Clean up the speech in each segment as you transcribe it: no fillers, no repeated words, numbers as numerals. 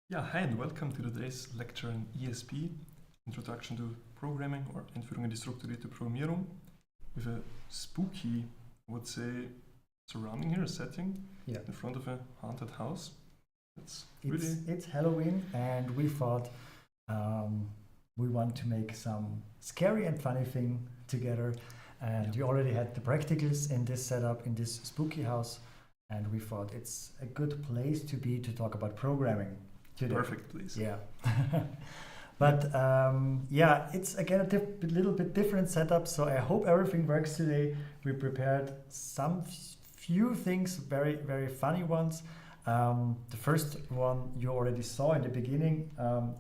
Ja, hi and welcome to today's lecture in ESP, Introduction to Programming or Einführung in die strukturierte Programmierung, with a spooky, I would say, surrounding here, a setting in front of a haunted house. It's Halloween, and we thought we want to make some scary and funny thing together. And we already had the practicals in this setup, in this spooky house, and we thought it's a good place to be to talk about programming today. Perfect place. Yeah. But yeah, it's again a little bit different setup, so I hope everything works today. We prepared some few things, very, very funny ones. The first one you already saw in the beginning.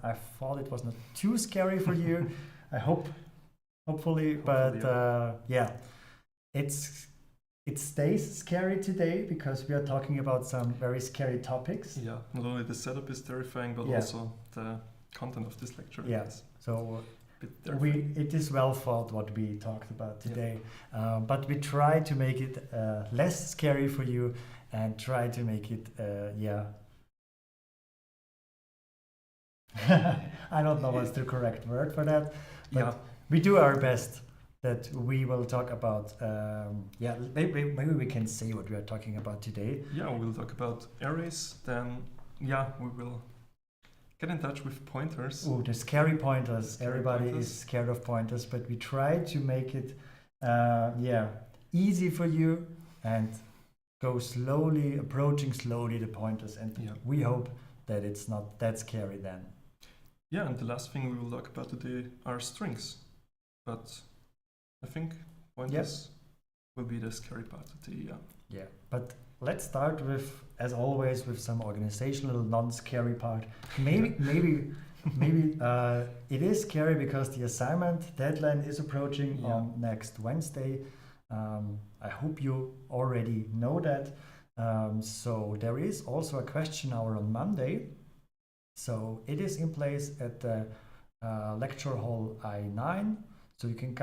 I thought it was not too scary for you. I hopefully, but yeah, it stays scary today because we are talking about some very scary topics. Yeah, not only the setup is terrifying, but also the content of this lecture. Yes, so it is well thought what we talked about today, but we try to make it less scary for you and try to make it, I don't know what's the correct word for that, but we do our best that we will talk about, maybe we can say what we are talking about today. Yeah, we'll talk about arrays, then, we will get in touch with pointers. Oh, the scary pointers. Everybody is scared of pointers, but we try to make it, easy for you and go slowly, approaching slowly the pointers, and we hope that it's not that scary then. Yeah, and the last thing we will talk about today are strings, but I think pointers will be the scary part today. Yeah, but let's start with, as always, with some organizational, non-scary part. Maybe it is scary because the assignment deadline is approaching on next Wednesday. I hope you already know that. So there is also a question hour on Monday. So it is in place at the lecture hall I9. So you can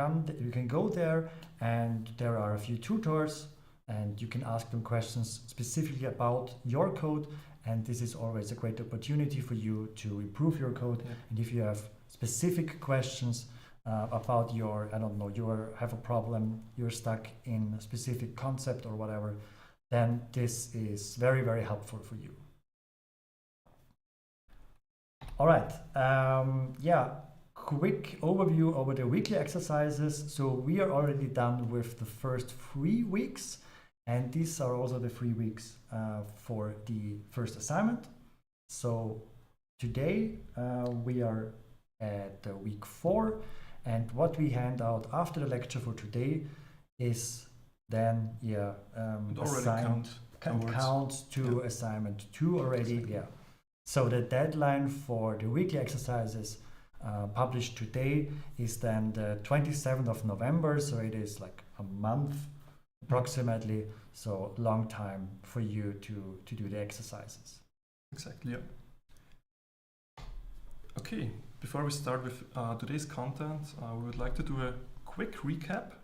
go there, and there are a few tutors, and you can ask them questions specifically about your code. And this is always a great opportunity for you to improve your code. And if you have specific questions about your, you have a problem, you're stuck in a specific concept or whatever, then this is very, very helpful for you. All right. Quick overview over the weekly exercises. So we are already done with the first 3 weeks, and these are also the 3 weeks for the first assignment. So today we are at week 4, and what we hand out after the lecture for today is then counts to assignment 2 already. Exactly. So the deadline for the weekly exercises published today is then the 27th of November, so it is like a month approximately, so long time for you to do the exercises. Exactly, Okay, before we start with today's content, we would like to do a quick recap,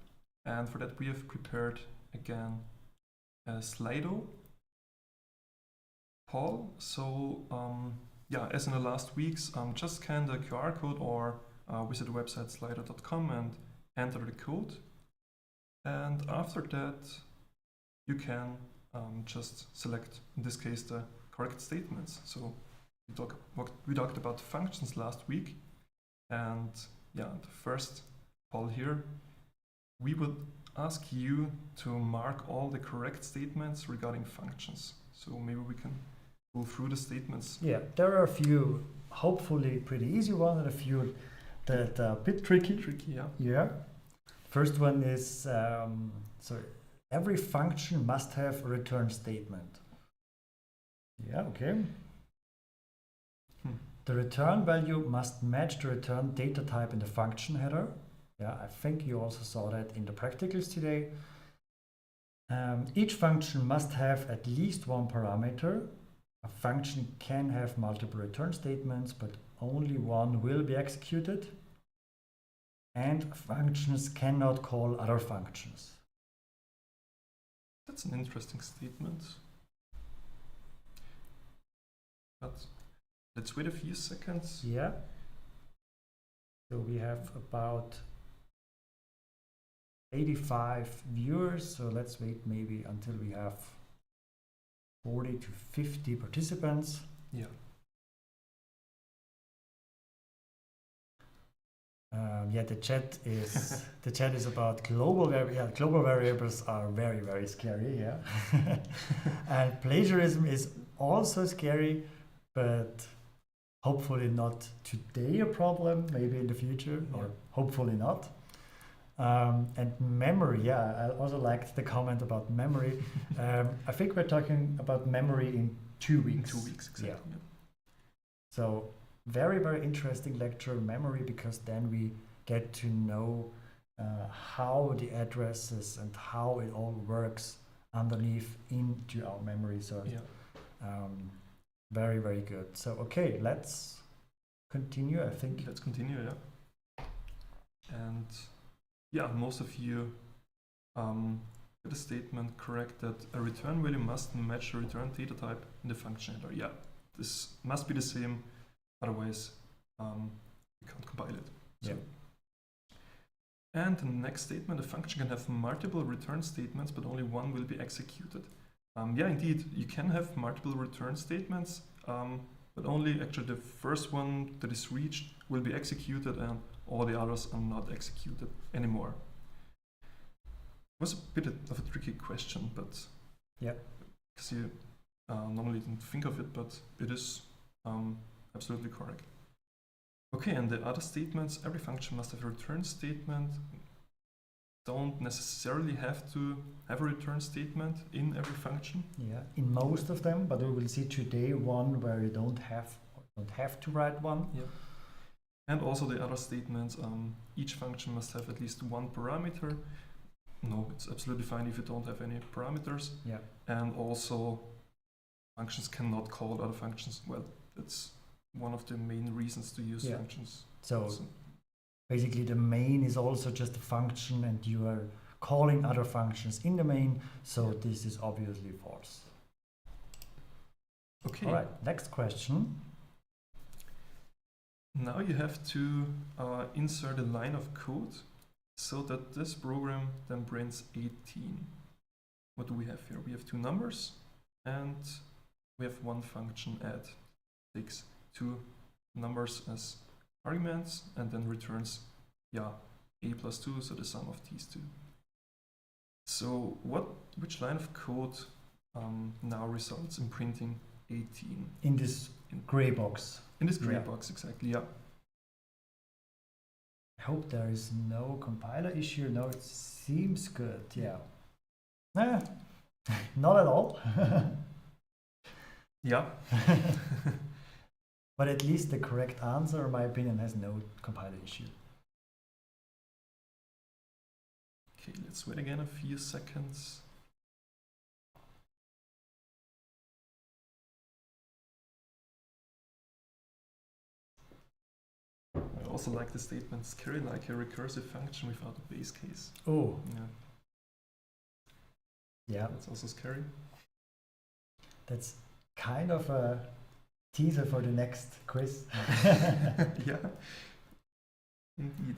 and for that we have prepared again a Slido. Paul, so as in the last weeks, just scan the QR code or visit the website slido.com and enter the code. And after that, you can just select, in this case, the correct statements. So we talked about functions last week. And the first Paul here, we would ask you to mark all the correct statements regarding functions. So maybe we can go through the statements. Yeah, there are a few hopefully pretty easy ones and a few that are a bit tricky. First one is, every function must have a return statement. Yeah, okay. The return value must match the return data type in the function header. Yeah, I think you also saw that in the practicals today. Each function must have at least one parameter. A function can have multiple return statements, but only one will be executed. And functions cannot call other functions. That's an interesting statement. But let's wait a few seconds. Yeah. So we have about 85 viewers. So let's wait maybe until we have 40 to 50 participants. Yeah. Yeah, the chat is about global global variables are very, very scary. Yeah. And plagiarism is also scary, but hopefully not today a problem, maybe in the future, or hopefully not. And memory, yeah, I also liked the comment about memory. I think we're talking about memory in 2 weeks. In 2 weeks, exactly. Yeah. So very, very interesting lecture on memory, because then we get to know how the addresses and how it all works underneath into our memory. So very, very good. So okay, let's continue, I think. Let's continue, yeah. And yeah, most of you get the statement correct that a return value must match the return data type in the function header. Yeah, this must be the same, otherwise you can't compile it. So. Yeah. And the next statement, a function can have multiple return statements, but only one will be executed. Yeah, indeed, you can have multiple return statements, but only actually the first one that is reached will be executed, and all the others are not executed anymore. It was a bit of a tricky question, but yeah, because you normally didn't think of it, but it is absolutely correct. Okay, and the other statements, every function must have a return statement. Don't necessarily have to have a return statement in every function. Yeah, in most of them, but we will see today one where you don't have to write one. Yeah. And also the other statements, each function must have at least one parameter. No, it's absolutely fine if you don't have any parameters. Yeah. And also functions cannot call other functions. Well, that's one of the main reasons to use functions. So basically the main is also just a function, and you are calling other functions in the main, so this is obviously false. Okay. All right, next question. Now you have to insert a line of code so that this program then prints 18. What do we have here? We have two numbers, and we have one function add. Takes two numbers as arguments and then returns a plus 2, so the sum of these two. So which line of code now results in printing 18? In this gray box. In this gray box, exactly, yeah. I hope there is no compiler issue. No, it seems good, yeah. Not at all. Yeah. But at least the correct answer, in my opinion, has no compiler issue. Okay, let's wait again a few seconds. I also like the statement, scary like a recursive function without a base case. Oh. Yeah. That's also scary. That's kind of a teaser for the next quiz. Yeah, indeed.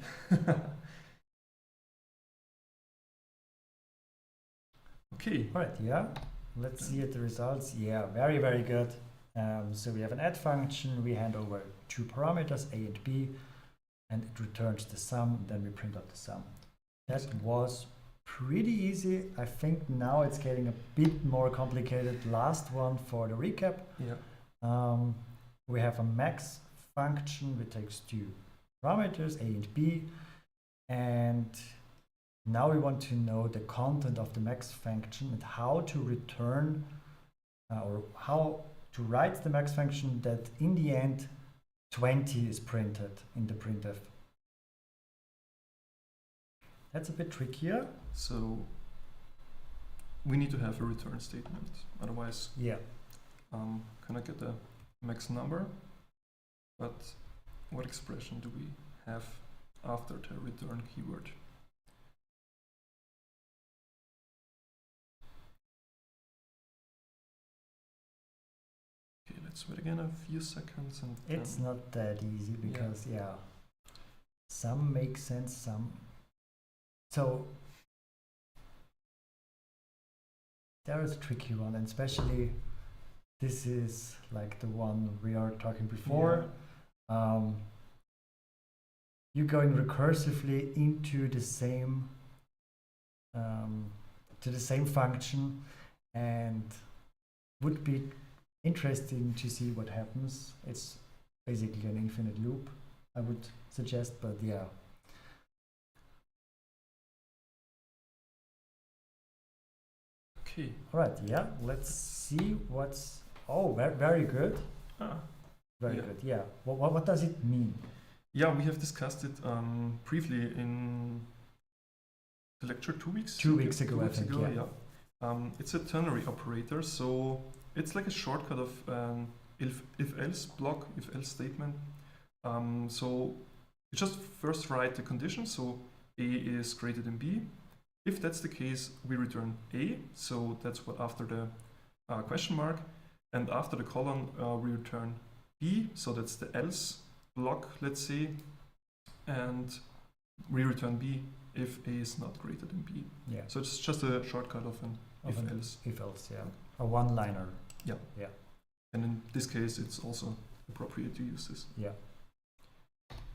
Okay. All right, yeah. Let's see at the results. Yeah, very, very good. So we have an add function. We hand over two parameters, a and b, and it returns the sum. Then we print out the sum. That was pretty easy. I think now it's getting a bit more complicated. Last one for the recap. Yeah. We have a max function which takes two parameters, a and b, and now we want to know the content of the max function and how to return or how to write the max function that in the end 20 is printed in the printf. That's a bit trickier. So we need to have a return statement, otherwise can I get the max number? But what expression do we have after the return keyword? Okay, let's wait again a few seconds and It's not that easy because some make sense, some. So there is a tricky one, and especially this is like the one we are talking before. You're going recursively into the same function, and would be interesting to see what happens. It's basically an infinite loop, I would suggest, but yeah. Okay. All right, yeah, let's see what's. Oh, very good. Very good, yeah. What does it mean? Yeah, we have discussed it briefly in the lecture 2 weeks. 2 weeks ago, I think. It's a ternary operator, so it's like a shortcut of an if-else block, if-else statement. So you just first write the condition, so A is greater than B. If that's the case, we return A, so that's what after the question mark, and after the colon we return B, so that's the else block, let's say, and we return B if A is not greater than B. Yeah. So it's just a shortcut of an if-else. If-else, yeah. A one-liner. Yeah. Yeah. And in this case, it's also appropriate to use this. Yeah.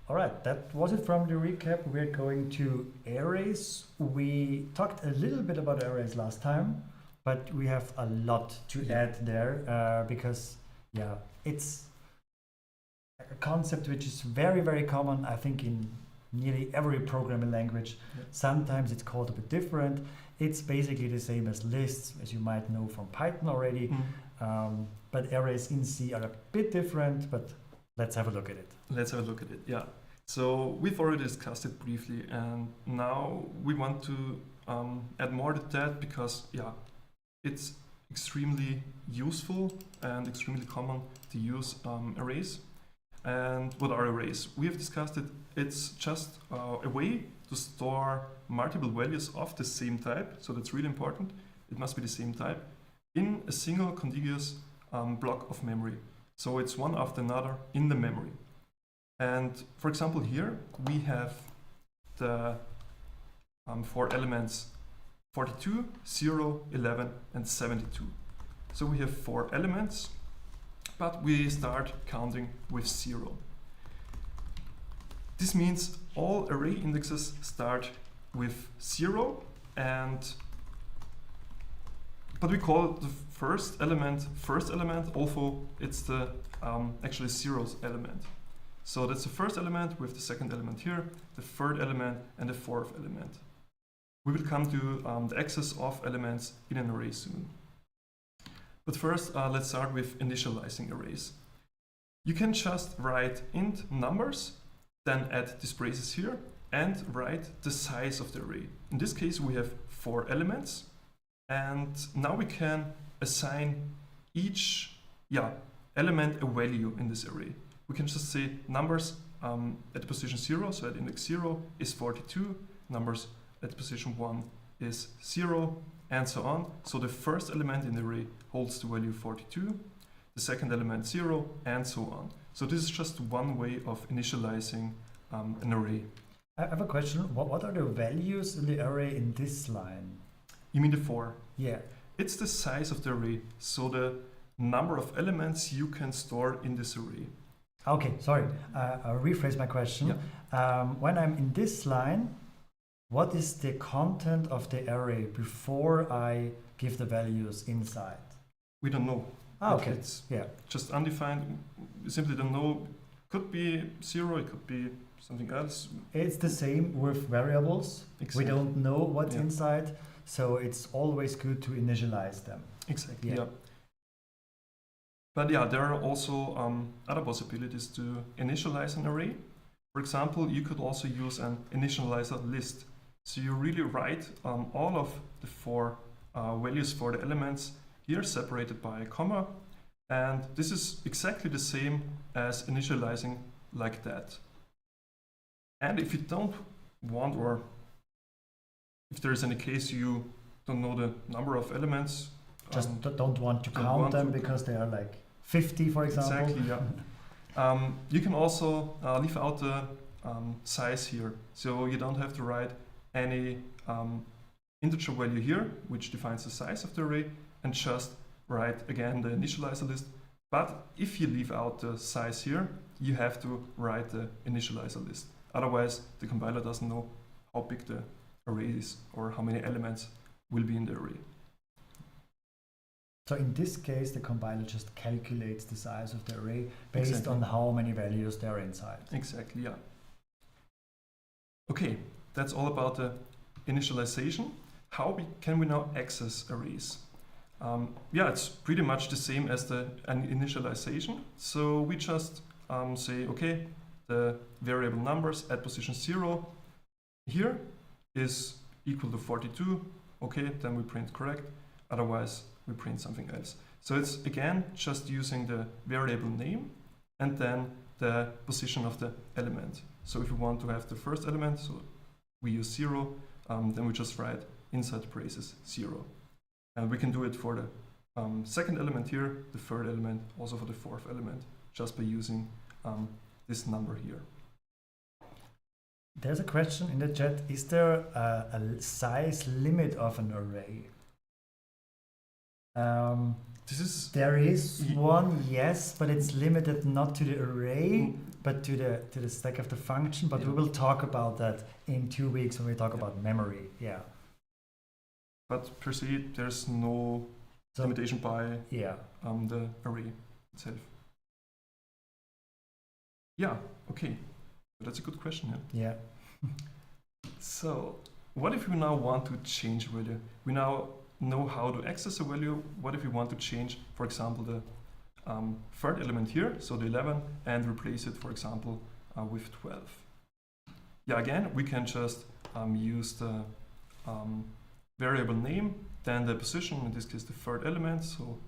All right, that was it from the recap. We're going to arrays. We talked a little bit about arrays last time, but we have a lot to add there because, it's a concept which is very, very common, I think, in nearly every programming language. Yeah. Sometimes it's called a bit different. It's basically the same as lists, as you might know from Python already. But arrays in C are a bit different, but let's have a look at it. Let's have a look at it, yeah. So we've already discussed it briefly, and now we want to add more to that because, it's extremely useful and extremely common to use arrays. And what are arrays? We have discussed it. It's just a way to store multiple values of the same type, so that's really important. It must be the same type, in a single contiguous block of memory. So it's one after another in the memory. And for example, here we have the 4 elements 42, 0, 11, and 72. So we have 4 elements, but we start counting with 0. This means all array indexes start with 0, but we call the first element, although it's the actually zeros element. So that's the first element with the second element here, the third element, and the fourth element. We will come to the access of elements in an array soon. But first, let's start with initializing arrays. You can just write int numbers, then add these braces here, and write the size of the array. In this case, we have 4 elements, and now we can assign each element a value in this array. We can just say numbers at the position 0, so at index 0 is 42, numbers at position 1 is 0, and so on. So the first element in the array holds the value 42, the second element 0, and so on. So this is just one way of initializing an array. I have a question. What are the values in the array in this line? You mean the 4? Yeah. It's the size of the array, so the number of elements you can store in this array. Okay, sorry. I'll rephrase my question. Yeah. When I'm in this line, what is the content of the array before I give the values inside? We don't know. Okay. It's just undefined. We simply don't know. Could be 0, it could be something else. It's the same with variables. Exactly. We don't know what's inside, so it's always good to initialize them. Exactly, yeah. But there are also other possibilities to initialize an array. For example, you could also use an initializer list. So you really write all of the 4 values for the elements here separated by a comma. And this is exactly the same as initializing like that. And if you don't want, or if there is any case you don't know the number of elements, just don't want to count them because they are like 50, for example. Exactly, yeah. You can also leave out the size here. So you don't have to write any integer value here, which defines the size of the array, and just write again the initializer list. But if you leave out the size here, you have to write the initializer list. Otherwise, the compiler doesn't know how big the array is or how many elements will be in the array. So in this case, the compiler just calculates the size of the array based Exactly. on how many values there are inside. Exactly, yeah. Okay, that's all about the initialization. How can we now access arrays? Yeah, it's pretty much the same as the initialization. So we just say, okay, the variable numbers at position 0 here is equal to 42. Okay, then we print correct. Otherwise, we print something else. So it's again just using the variable name and then the position of the element. So if we want to have the first element, so we use 0, then we just write inside braces 0. And we can do it for the second element here, the third element, also for the fourth element, just by using this number here. There's a question in the chat. Is there a size limit of an array? There is one, yes, but it's limited not to the array, but to the stack of the function. But we will talk about that in 2 weeks when we talk about memory. Yeah. But per se, there's no limitation by the array itself. Yeah, okay. That's a good question. Yeah. So, what if we now want to change value? We now know how to access a value. What if we want to change, for example, the third element here, so the 11, and replace it, for example, with 12? Yeah, again, we can just use the variable name, then the position, in this case the third element, so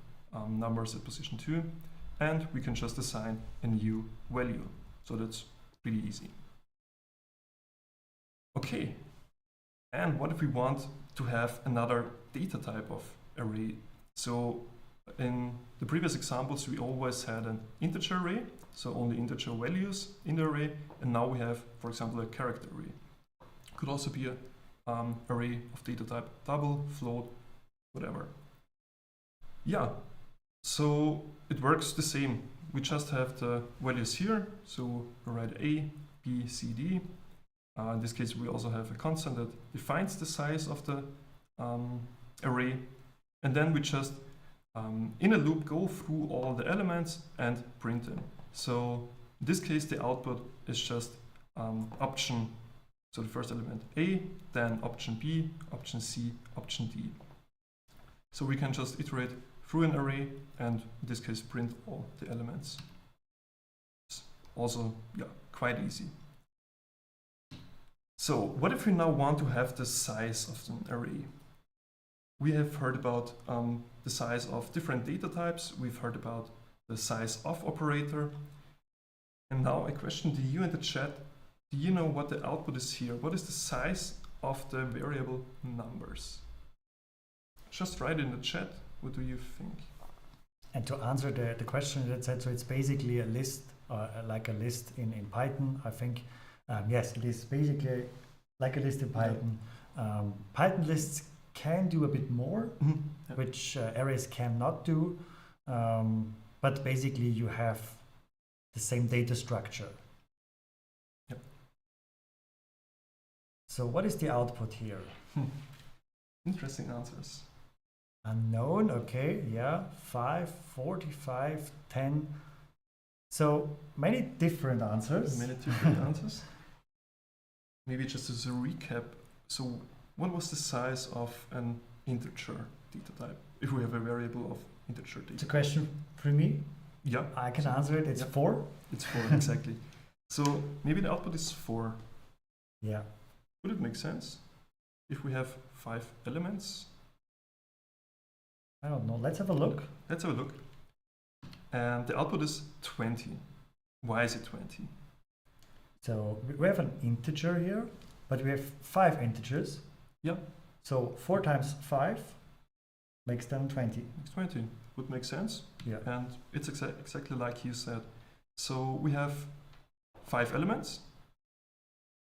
numbers at position 2, and we can just assign a new value. So that's pretty easy. Okay, and what if we want to have another data type of array? So in the previous examples, we always had an integer array, so only integer values in the array, and now we have, for example, a character array. Could also be a array of data type double, float, whatever. Yeah, so it works the same. We just have the values here, so we write A, B, C, D. In this case, we also have a constant that defines the size of the array, and then we just in a loop go through all the elements and print them. So in this case, the output is just option. So the first element A, then option B, option C, option D. So we can just iterate through an array and in this case print all the elements. It's also, yeah, quite easy. So what if we now want to have the size of an array? We have heard about the size of different data types. We've heard about the size of operator. And now a question to you in the chat. Do you know what the output is here? What is the size of the variable numbers? Just write in the chat. What do you think? And to answer the question that said, so it's basically a list, like a list in Python, I think. Yes, it is basically like a list in Python. Python lists can do a bit more, which arrays cannot do. But basically you have the same data structure. Yep. So what is the output here? Interesting answers. Unknown, okay, yeah, 5, 45, 10. So many different answers. Many different answers. Maybe just as a recap. So what was the size of an integer data type if we have a variable of integer data? It's a question for me. Yeah. I can answer it. It's 4. It's 4, exactly. So maybe the output is 4. Yeah. Would it make sense if we have 5 elements? I don't know. Let's have a look. Let's have a look. And the output is 20. Why is it 20? So we have an integer here, but we have 5 integers. Yeah. So 4 times 5 makes them 20. Makes 20. would make sense. Yeah. And it's exactly like you said. So we have 5 elements.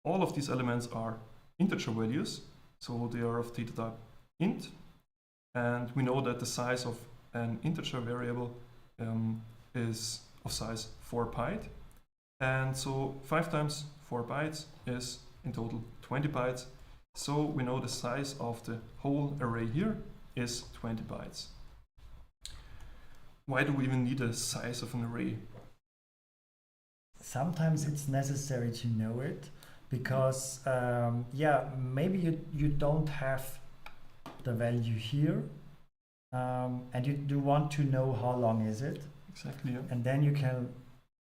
All of these elements are integer values, so they are of data type int. And we know that the size of an integer variable is of size 4 byte. And so 5 times 4 bytes is in total 20 bytes. So we know the size of the whole array here is 20 bytes. Why do we even need a size of an array? Sometimes it's necessary to know it because, yeah, maybe you don't have the value here, and you do want to know how long is it. Exactly. Yeah. And then you can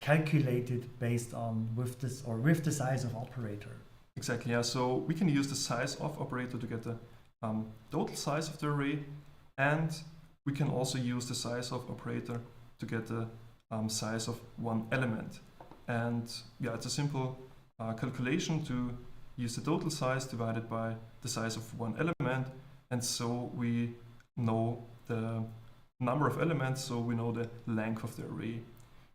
calculate it based on with the size of operator. Exactly. Yeah. So we can use the size of operator to get the total size of the array, and we can also use the size of operator to get the size of one element. And yeah, it's a simple calculation to use the total size divided by the size of one element, and so we know the number of elements, so we know the length of the array.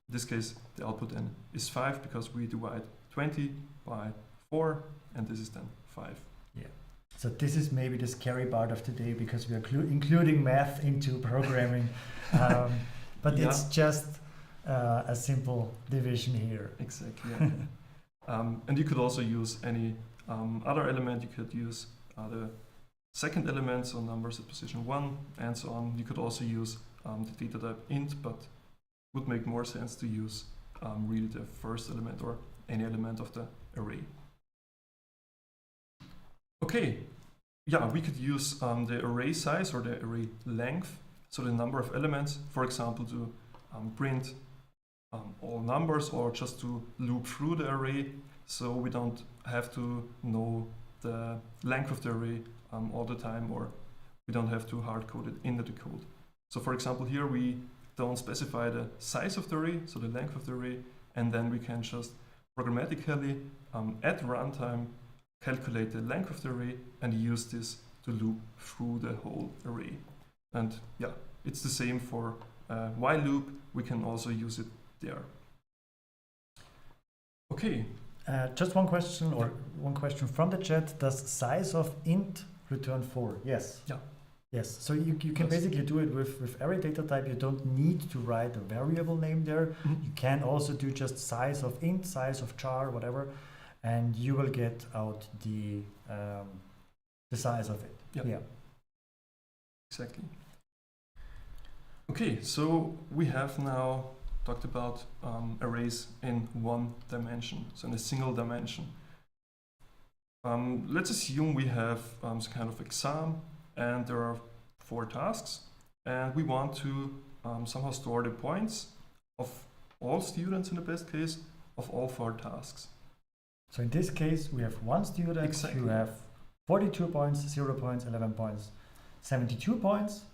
In this case, the output then is 5 because we divide 20 by 4, and this is then 5. Yeah. So this is maybe the scary part of today because we are including math into programming, but Yeah. it's just a simple division here. Exactly. Yeah. And you could also use any other element. You could use the second element, so numbers at position 1, and so on. You could also use the data type int, but would make more sense to use really the first element or any element of the array. Okay, yeah, we could use the array size or the array length, so the number of elements, for example, to print all numbers or just to loop through the array, so we don't have to know the length of the array all the time, or we don't have to hard code it into the code. So for example, here we don't specify the size of the array, so the length of the array, and then we can just programmatically at runtime calculate the length of the array and use this to loop through the whole array. And yeah, it's the same for while loop. We can also use it there. Okay. Just one question from the chat. Does size of int return 4? Yes. Yeah. Yes. So you can basically do it with every data type. You don't need to write a variable name there. Mm-hmm. You can also do just size of int, size of char, whatever, and you will get out the size of it. Yep. Yeah. Exactly. Okay, so we have now talked about arrays in one dimension, so in a single dimension. Let's assume we have some kind of exam and there are 4 tasks, and we want to somehow store the points of all students in the best case of all 4 tasks. So in this case, we have one student Exactly. who have 42 points, 0 points, 11 points, 72 points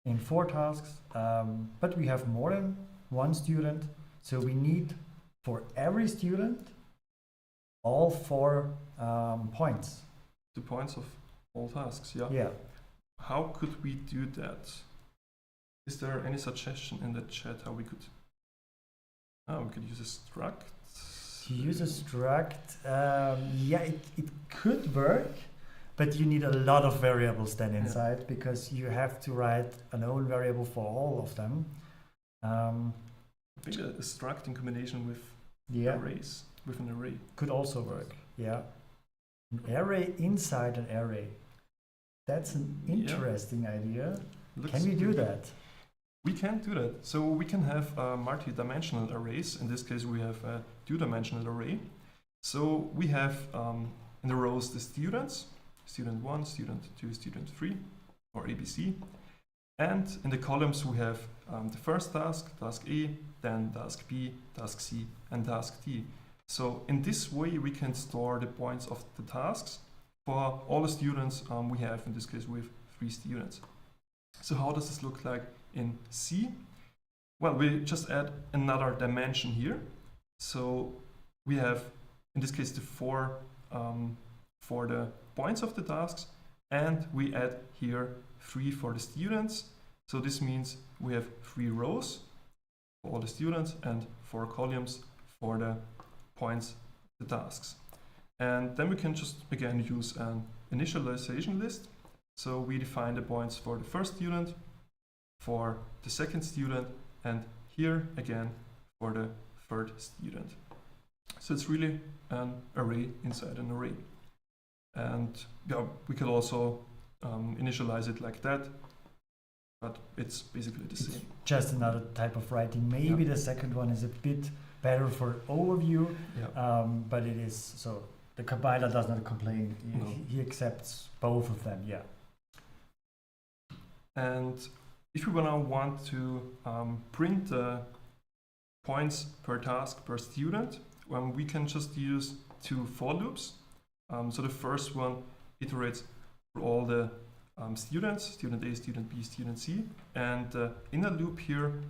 in 4 tasks, but we have more than one student, so we need for every student all 4 points. The points of all tasks, yeah. Yeah. How could we do that? Is there any suggestion in the chat how we could? Oh, we could use a struct. To use a struct, yeah, it could work, but you need a lot of variables then inside because you have to write an own variable for all of them. Maybe a struct in combination with arrays, with an array. Could also work, yeah. An array inside an array. That's an interesting idea. Can we do that? We can do that. So we can have multi-dimensional arrays. In this case, we have a 2-dimensional array. So we have in the rows the students, student 1, student 2, student 3, or ABC. And in the columns, we have the first task, task A, then task B, task C, and task D. So in this way, we can store the points of the tasks for all the students we have. In this case, we have 3 students. So how does this look like in C? Well, we just add another dimension here. So we have, in this case, the 4 for the points of the tasks, and we add here 3 for the students. So this means we have 3 rows for all the students and 4 columns for the points, the tasks. And then we can just again use an initialization list. So we define the points for the first student, for the second student, and here again for the third student. So it's really an array inside an array. And yeah, we could also initialize it like that, but it's basically the same. Just another type of writing. Maybe the second one is a bit better for overview, but it is so the compiler does not complain. He accepts both of them. Yeah. And if we now want to print the points per task per student, we can just use 2 for loops. So the first one iterates for all the students, student A, student B, student C, and the inner loop here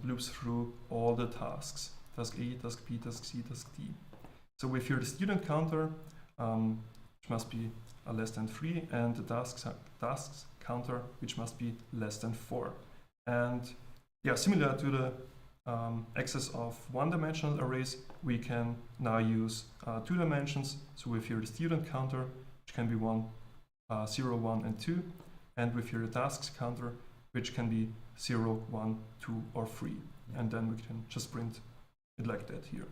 loops through all the tasks, task A, task B, task C, task D. So we have here the student counter, which must be less than 3, and the tasks counter, which must be less than 4. And yeah, similar to the access of one-dimensional arrays, we can now use 2 dimensions. So we have here the student counter, which can be 0, 1, and 2, and with here the tasks counter, which can be 0, 1, 2, or 3. And then we can just print it like that here.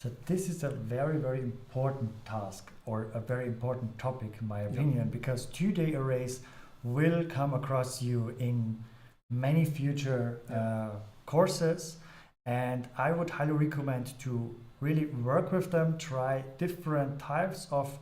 So this is a very, very important task, or a very important topic in my opinion, because 2-day arrays will come across you in many future courses, and I would highly recommend to really work with them, try different types of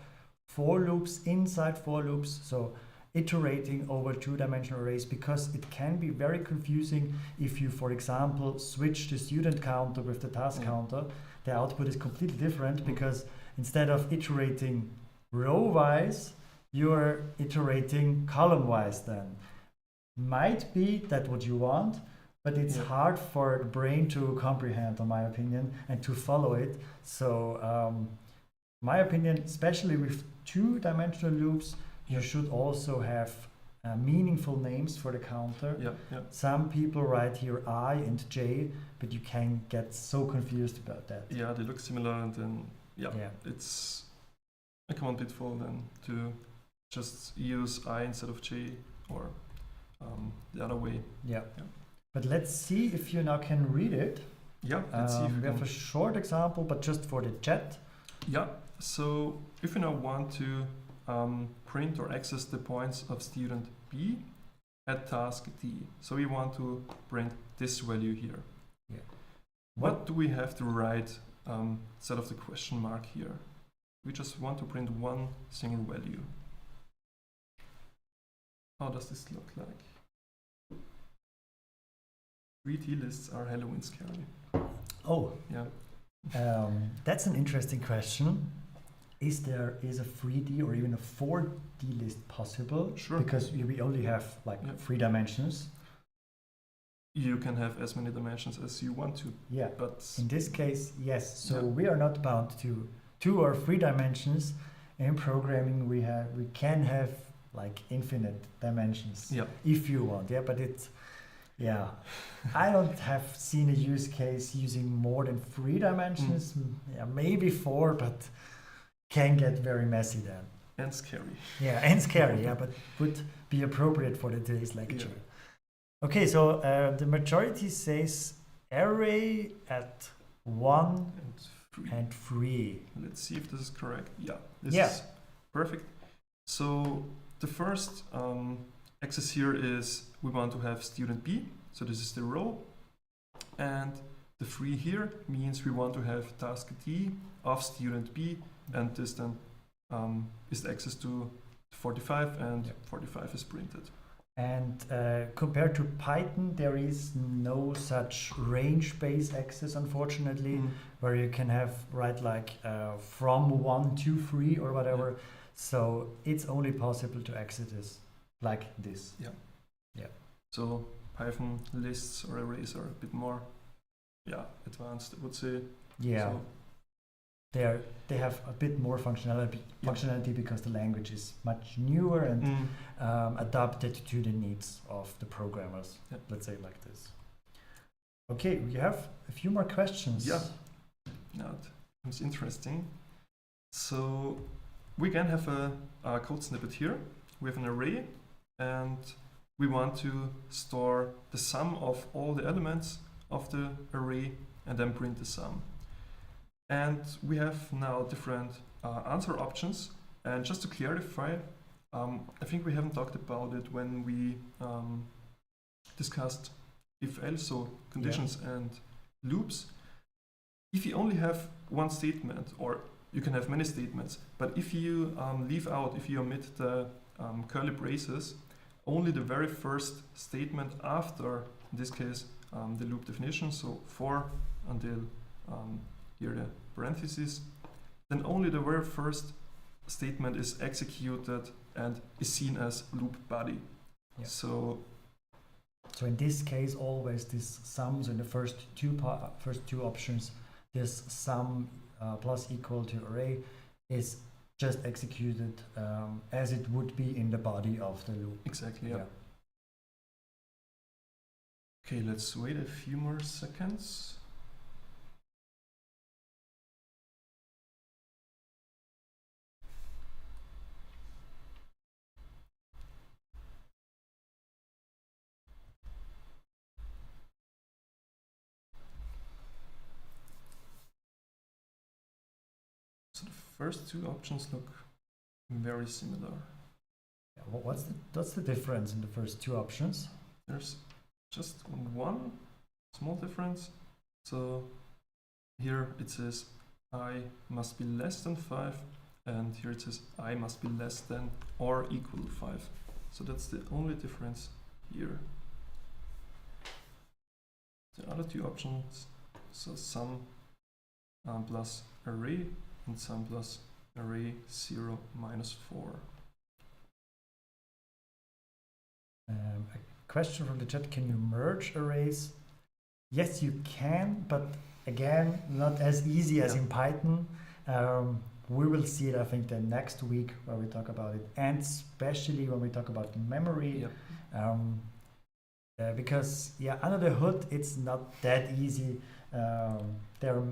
for loops inside for loops, so iterating over 2-dimensional arrays, because it can be very confusing if you, for example, switch the student counter with the task counter. The output is completely different because instead of iterating row-wise, you're iterating column-wise then. Might be that what you want, but it's hard for the brain to comprehend, in my opinion, and to follow it. So my opinion, especially with 2-dimensional loops, you should also have meaningful names for the counter. Some people write here I and J, but you can get so confused about that. Yeah, they look similar, and then it's a common pitfall then to just use I instead of J, or the other way. But let's see if you now can read it. Let's see if we have a short example, but just for the chat. So if you now want to print or access the points of student B at task D, so we want to print this value here. What do we have to write instead of the question mark here? We just want to print one single value. How does this look like? 3D lists are Halloween scary. That's an interesting question. Is a 3D or even a 4D list possible? Sure. Because we only have 3 dimensions. You can have as many dimensions as you want to. But in this case, yes. So we are not bound to 2 or 3 dimensions. In programming, we can have infinite dimensions if you want. But it's I don't have seen a use case using more than 3 dimensions. Maybe 4, but can get very messy then. And scary. And scary, but would be appropriate for today's lecture. Okay, so the majority says array at 1 and 3. Let's see if this is correct. This is perfect. So the first access here is we want to have student B. So this is the row. And the 3 here means we want to have task D of student B, and this then is the access to 45, and 45 is printed. And compared to Python, there is no such range-based access, unfortunately, where you can have from 1 to 3 or whatever. So it's only possible to access this like this. So Python lists or arrays are a bit more advanced, I would say. So they have a bit more functionality because the language is much newer and adapted to the needs of the programmers. Yeah. Let's say it like this. Okay, we have a few more questions. Yeah, that seems interesting. So we can have a code snippet here. We have an array, and we want to store the sum of all the elements of the array and then print the sum. And we have now different answer options. And just to clarify, I think we haven't talked about it when we discussed if-else, so conditions and loops. If you only have one statement, or you can have many statements, but if you leave out, if you omit the curly braces, only the very first statement after, in this case, the loop definition, so for until here the parentheses, then only the very first statement is executed and is seen as loop body. Yeah. So in this case, always this sums in the first two options, this sum plus equal to array is just executed as it would be in the body of the loop. exactly, yeah. Okay, let's wait a few more seconds. So the first two options look very similar. Yeah, what's the difference in the first two options? There's just one small difference. So here it says I must be less than 5, and here it says I must be less than or equal to 5. So that's the only difference here. The other two options, so sum plus array and sum plus array 0 minus 4. A question from the chat, can you merge arrays? Yes, you can, but again, not as easy as in Python. We will see it, I think, the next week where we talk about it, and especially when we talk about memory. Yep. Because under the hood, it's not that easy. There are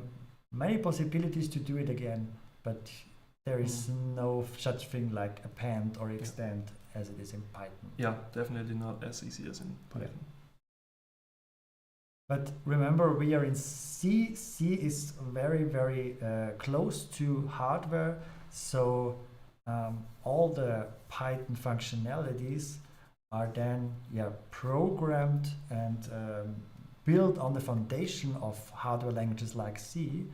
many possibilities to do it again, but there is no such thing like append or extend as it is in Python. Yeah, definitely not as easy as in Python. Yeah. But remember, we are in C. C is very, very close to hardware, so all the Python functionalities are then programmed and built on the foundation of hardware languages like C.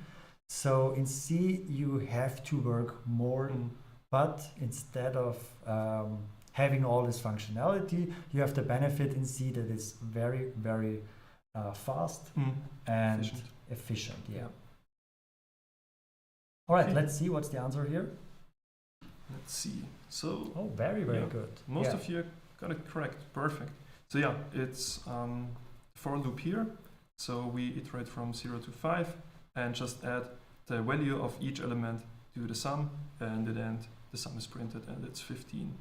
So in C you have to work more, but instead of having all this functionality, you have the benefit in C that is very, very fast and efficient. All right, let's see what's the answer here. Let's see. So very, very good. Most of you got it correct. Perfect. So it's for loop here. So we iterate from 0 to 5 and just add the value of each element to the sum, and at the end the sum is printed and it's 15.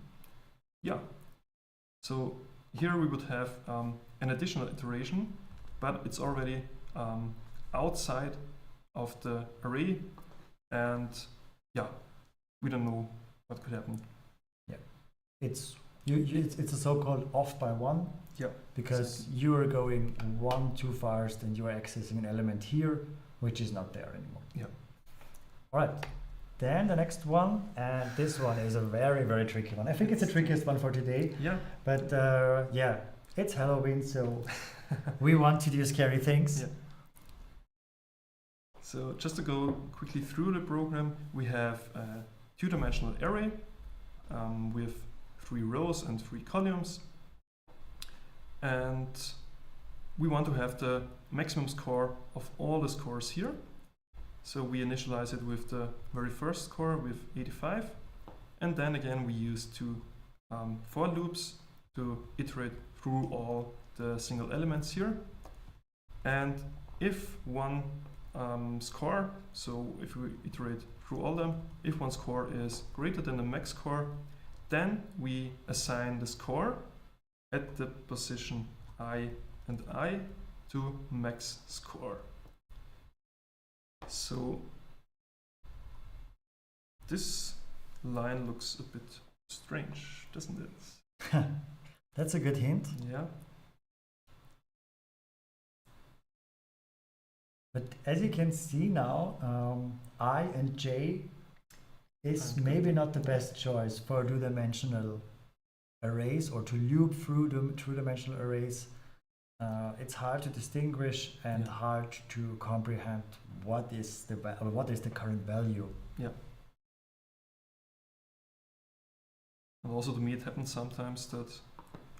So here we would have an additional iteration, but it's already outside of the array, and we don't know what could happen. It's a so-called off by one, because you are going one too fast and you are accessing an element here which is not there anymore. All right, then the next one, and this one is a very, very tricky one. I think it's the trickiest one for today. But it's Halloween, so we want to do scary things. So just to go quickly through the program, we have a two-dimensional array with 3 rows and 3 columns, and we want to have the maximum score of all the scores here. So we initialize it with the very first score with 85, and then again we use 2 for loops to iterate through all the single elements here. And if one score. So if we iterate through all them, if one score is greater than the max score, then we assign the score at the position I and I to max score. So this line looks a bit strange, doesn't it? That's a good hint. Yeah. But as you can see now, I and J is maybe not the best choice for two-dimensional arrays or to loop through the two-dimensional arrays. It's hard to distinguish and hard to comprehend what is the current value. Yeah. And also to me it happens sometimes that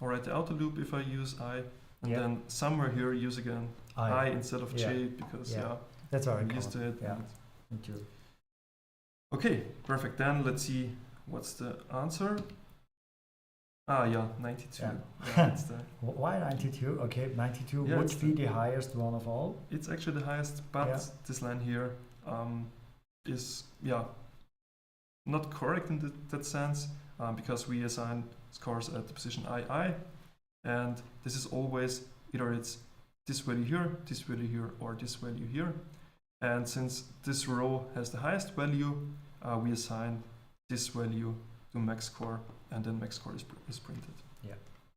I write the outer loop if I use I, and then somewhere here use again I instead of J, because that's very I'm used to it. Yeah, me too. Okay, perfect. Then let's see what's the answer. Ah, yeah, 92. Yeah. Yeah, it's the, Why 92? Okay, 92 Yeah, would it's be the highest one of all. it's actually the highest, but this line here is not correct in that sense, because we assign scores at the position I, and this is always either it's this value here, or this value here. And since this row has the highest value, we assign this value to max score, and then max score is printed. Yeah,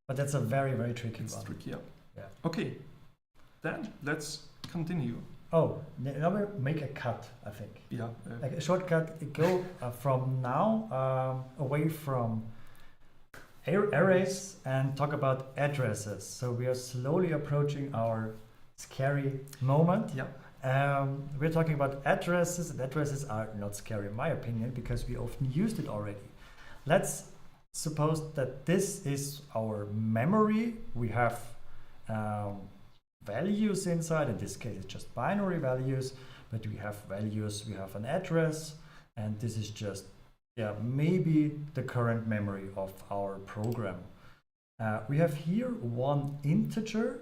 but that's a very, very tricky It's one. tricky, Yeah. Okay, then let's continue. Oh, now we make a cut, I think. Yeah. Like a shortcut, go from now away from arrays and talk about addresses. So we are slowly approaching our scary moment. Yeah. We're talking about addresses, and addresses are not scary in my opinion because we often used it already. Let's suppose that this is our memory. We have values inside. In this case, it's just binary values, but we have values, we have an address, and this is just maybe the current memory of our program. We have here one integer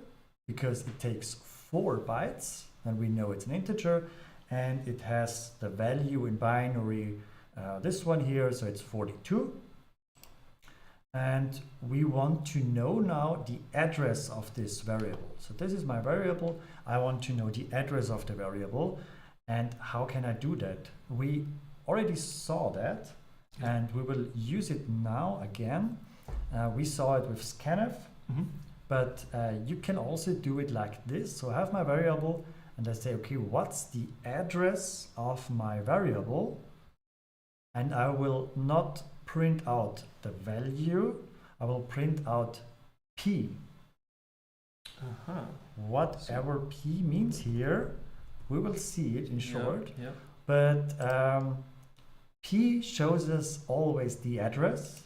because it takes 4 bytes, and we know it's an integer, and it has the value in binary, this one here, so it's 42. And we want to know now the address of this variable. So this is my variable. I want to know the address of the variable. And how can I do that? We already saw that, and we will use it now again. We saw it with scanf, but you can also do it like this. So I have my variable, and I say, okay, what's the address of my variable? And I will not print out the value, I will print out P. Whatever P means here, we will see it in short. Yeah. But P shows us always the address,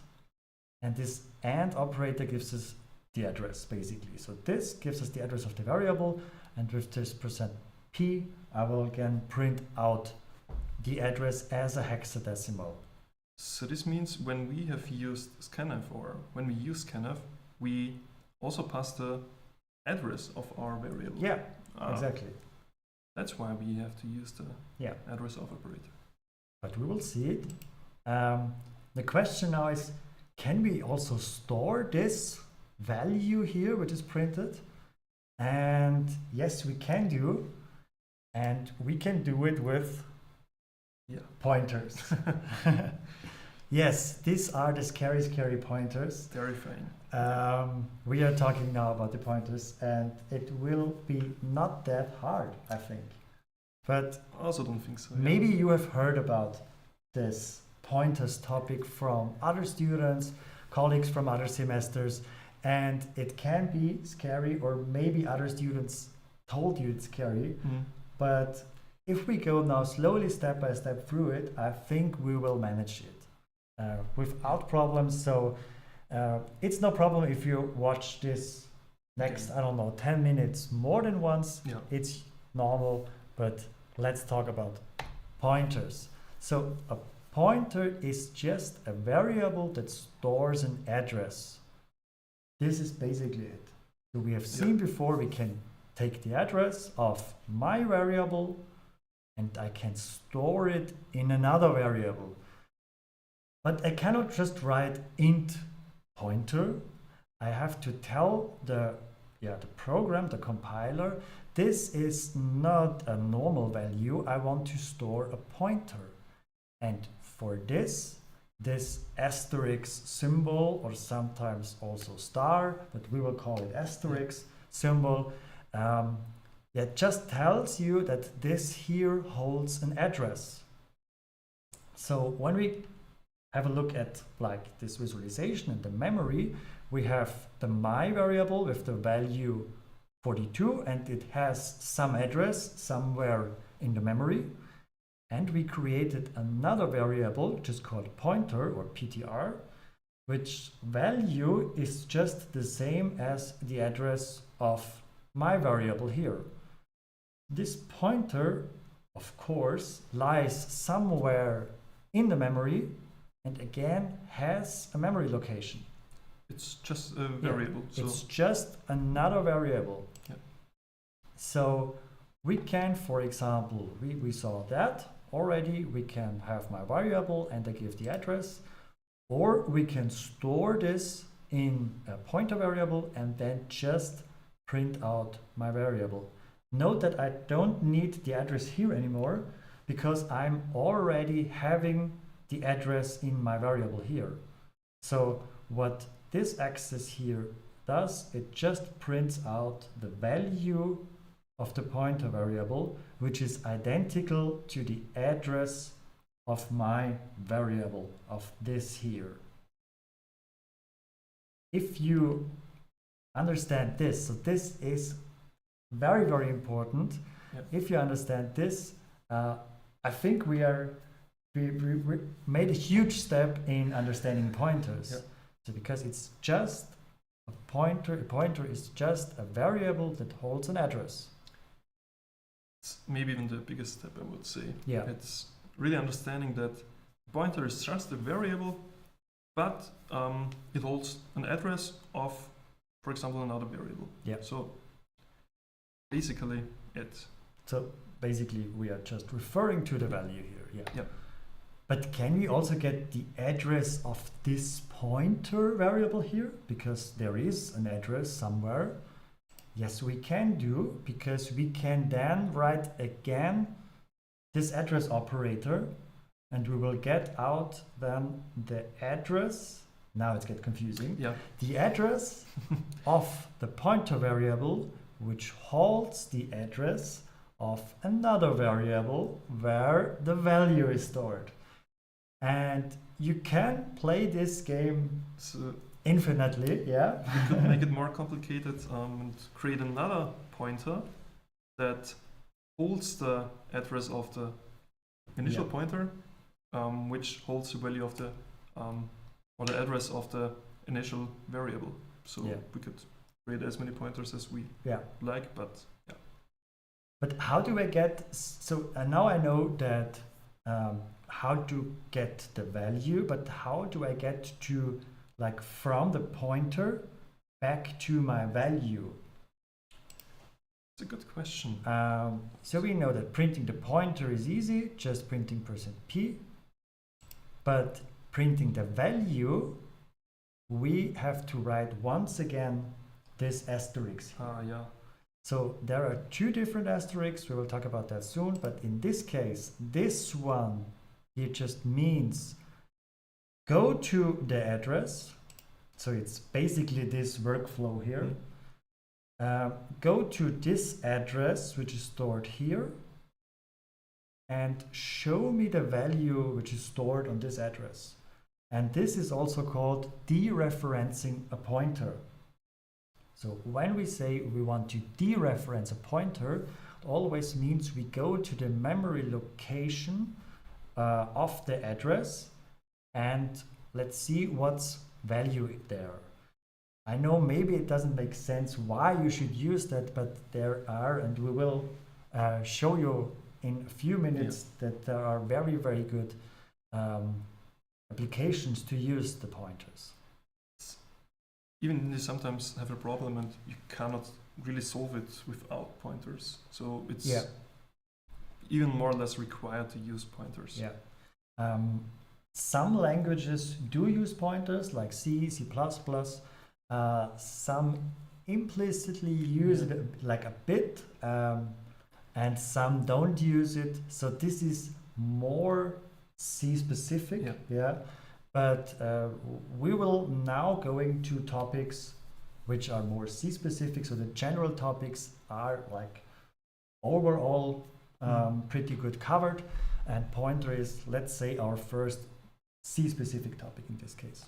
and this AND operator gives us the address basically. So this gives us the address of the variable, and with this %P, I will again print out the address as a hexadecimal. So this means when we have used scanf, or when we use scanf, we also pass the address of our variable. Yeah, exactly. That's why we have to use the address of operator. But we will see it. The question now is, can we also store this value here, which is printed? And yes, we can do. And we can do it with pointers. Yes, these are the scary pointers. Terrifying. We are talking now about the pointers, and it will be not that hard, I think. But I also don't think so. Maybe you have heard about this pointers topic from other students, colleagues from other semesters, and it can be scary, or maybe other students told you it's scary. But if we go now slowly, step by step through it, I think we will manage it without problems. So it's no problem if you watch this next, I don't know, 10 minutes more than once. It's normal, but let's talk about pointers. So a pointer is just a variable that stores an address. This is basically it. So we have seen before, we can take the address of my variable, and I can store it in another variable. But I cannot just write int pointer. I have to tell the program, the compiler, this is not a normal value. I want to store a pointer. And for this asterisk symbol, or sometimes also star, but we will call it asterisk symbol, that just tells you that this here holds an address. So when we have a look at like this visualization in the memory, we have the my variable with the value 42, and it has some address somewhere in the memory. And we created another variable which is called pointer, or PTR, which value is just the same as the address of my variable here. This pointer, of course, lies somewhere in the memory and again has a memory location. It's just a variable. Yeah, it's just another variable. Yeah. So we can, for example, we saw that already. We can have my variable and I give the address, or we can store this in a pointer variable and then just print out my variable. Note that I don't need the address here anymore because I'm already having the address in my variable here. So what this access here does, it just prints out the value of the pointer variable, which is identical to the address of my variable, of this here. If you understand this, so this is very, very important. Yep. If you understand this, I think we made a huge step in understanding pointers. Yep. So because it's just a pointer is just a variable that holds an address. It's maybe even the biggest step, I would say. Yeah. It's really understanding that pointer is just a variable, but it holds an address of, for example, another variable. Yeah. So basically it. So basically we are just referring to the value here. Yeah. Yeah. But can we also get the address of this pointer variable here? Because there is an address somewhere. Yes, we can do, because we can then write again this address operator, and we will get out then the address. Now it's get confusing. Yeah. The address of the pointer variable, which holds the address of another variable where the value is stored. And you can play this game infinitely, yeah. We could make it more complicated and create another pointer that holds the address of the initial pointer, which holds the value of the or the address of the initial variable. So we could create as many pointers as we like, but yeah. But how do I get, so now I know that how to get the value, but how do I get to, like, from the pointer back to my value? It's a good question. So we know that printing the pointer is easy, just printing %p. But printing the value, we have to write once again this asterisk. Yeah. So there are two different asterisks, we will talk about that soon, but in this case, this one, it just means go to the address. So it's basically this workflow here. Go to this address, which is stored here, and show me the value which is stored on this address. And this is also called dereferencing a pointer. So when we say we want to dereference a pointer, it always means we go to the memory location of the address, and let's see what's value there. I know maybe it doesn't make sense why you should use that, but there are, and we will show you in a few minutes that there are very, very good applications to use the pointers. Even you sometimes have a problem and you cannot really solve it without pointers. So it's even more or less required to use pointers. Yeah. Some languages do use pointers, like C, C++. Some implicitly use it like a bit, and some don't use it. So this is more C specific. Yeah. But we will now go into topics which are more C specific. So the general topics are like overall pretty good covered, and pointer is, let's say, our first C specific topic in this case.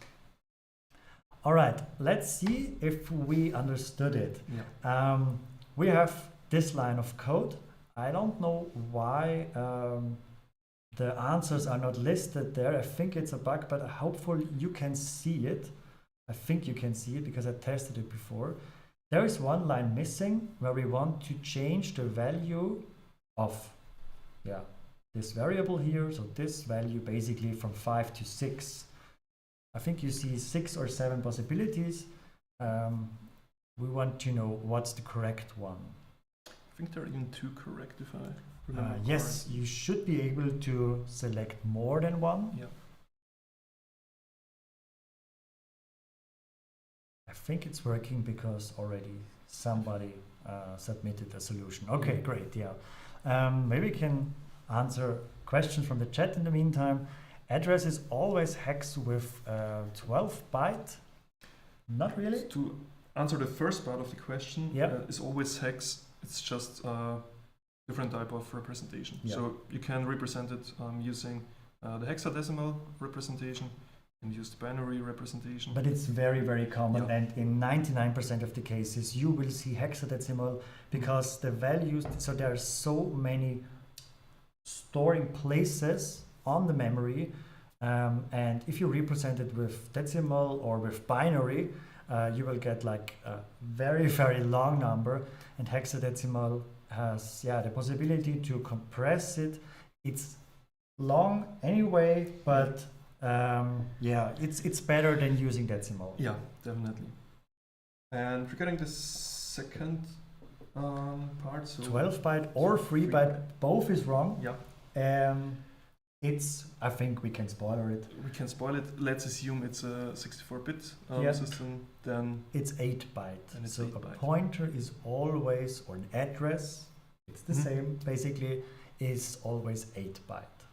All right, let's see if we understood it. We have this line of code. I don't know why the answers are not listed there. I think it's a bug, but hopefully you can see it. I think you can see it because I tested it before. There is one line missing where we want to change the value of this variable here. So this value basically from 5 to 6. I think you see 6 or 7 possibilities. We want to know what's the correct one. I think there are even 2 correct if I remember. Yes, you should be able to select more than one. Yeah. I think it's working because already somebody submitted a solution. Okay, great. Yeah. Maybe we can answer questions from the chat in the meantime. Address is always hex with 12 byte. Not really. To answer the first part of the question, is always hex. It's just a different type of representation. So you can represent it using the hexadecimal representation and use the binary representation. But it's very, very common, and in 99% of the cases you will see hexadecimal because the values, so there are so many storing places on the memory, and if you represent it with decimal or with binary, you will get like a very, very long number, and hexadecimal has the possibility to compress it. It's long anyway, but it's better than using decimal. Yeah, definitely. And regarding the second part, so 12 byte or 3 byte, both is wrong. Yeah. I think we can spoiler it. We can spoil it. Let's assume it's a 64-bit system. Then it's 8 byte. And it's so 8 a byte. Pointer is always, or an address, it's the same basically, is always 8 byte.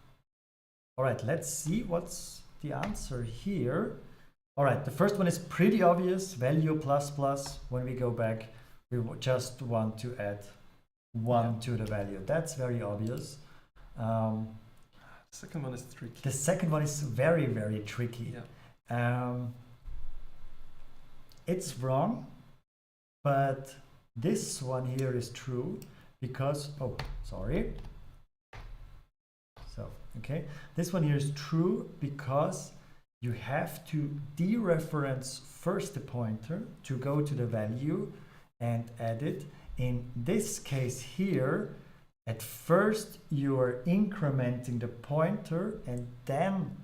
All right, let's see what's the answer here. All right, the first one is pretty obvious, value plus plus. When we go back, we just want to add 1 to the value. That's very obvious. The second one is tricky. The second one is very, very tricky. Yeah. It's wrong, but this one here is true because, this one here is true because you have to dereference first the pointer to go to the value and add it. In this case here, at first you are incrementing the pointer and then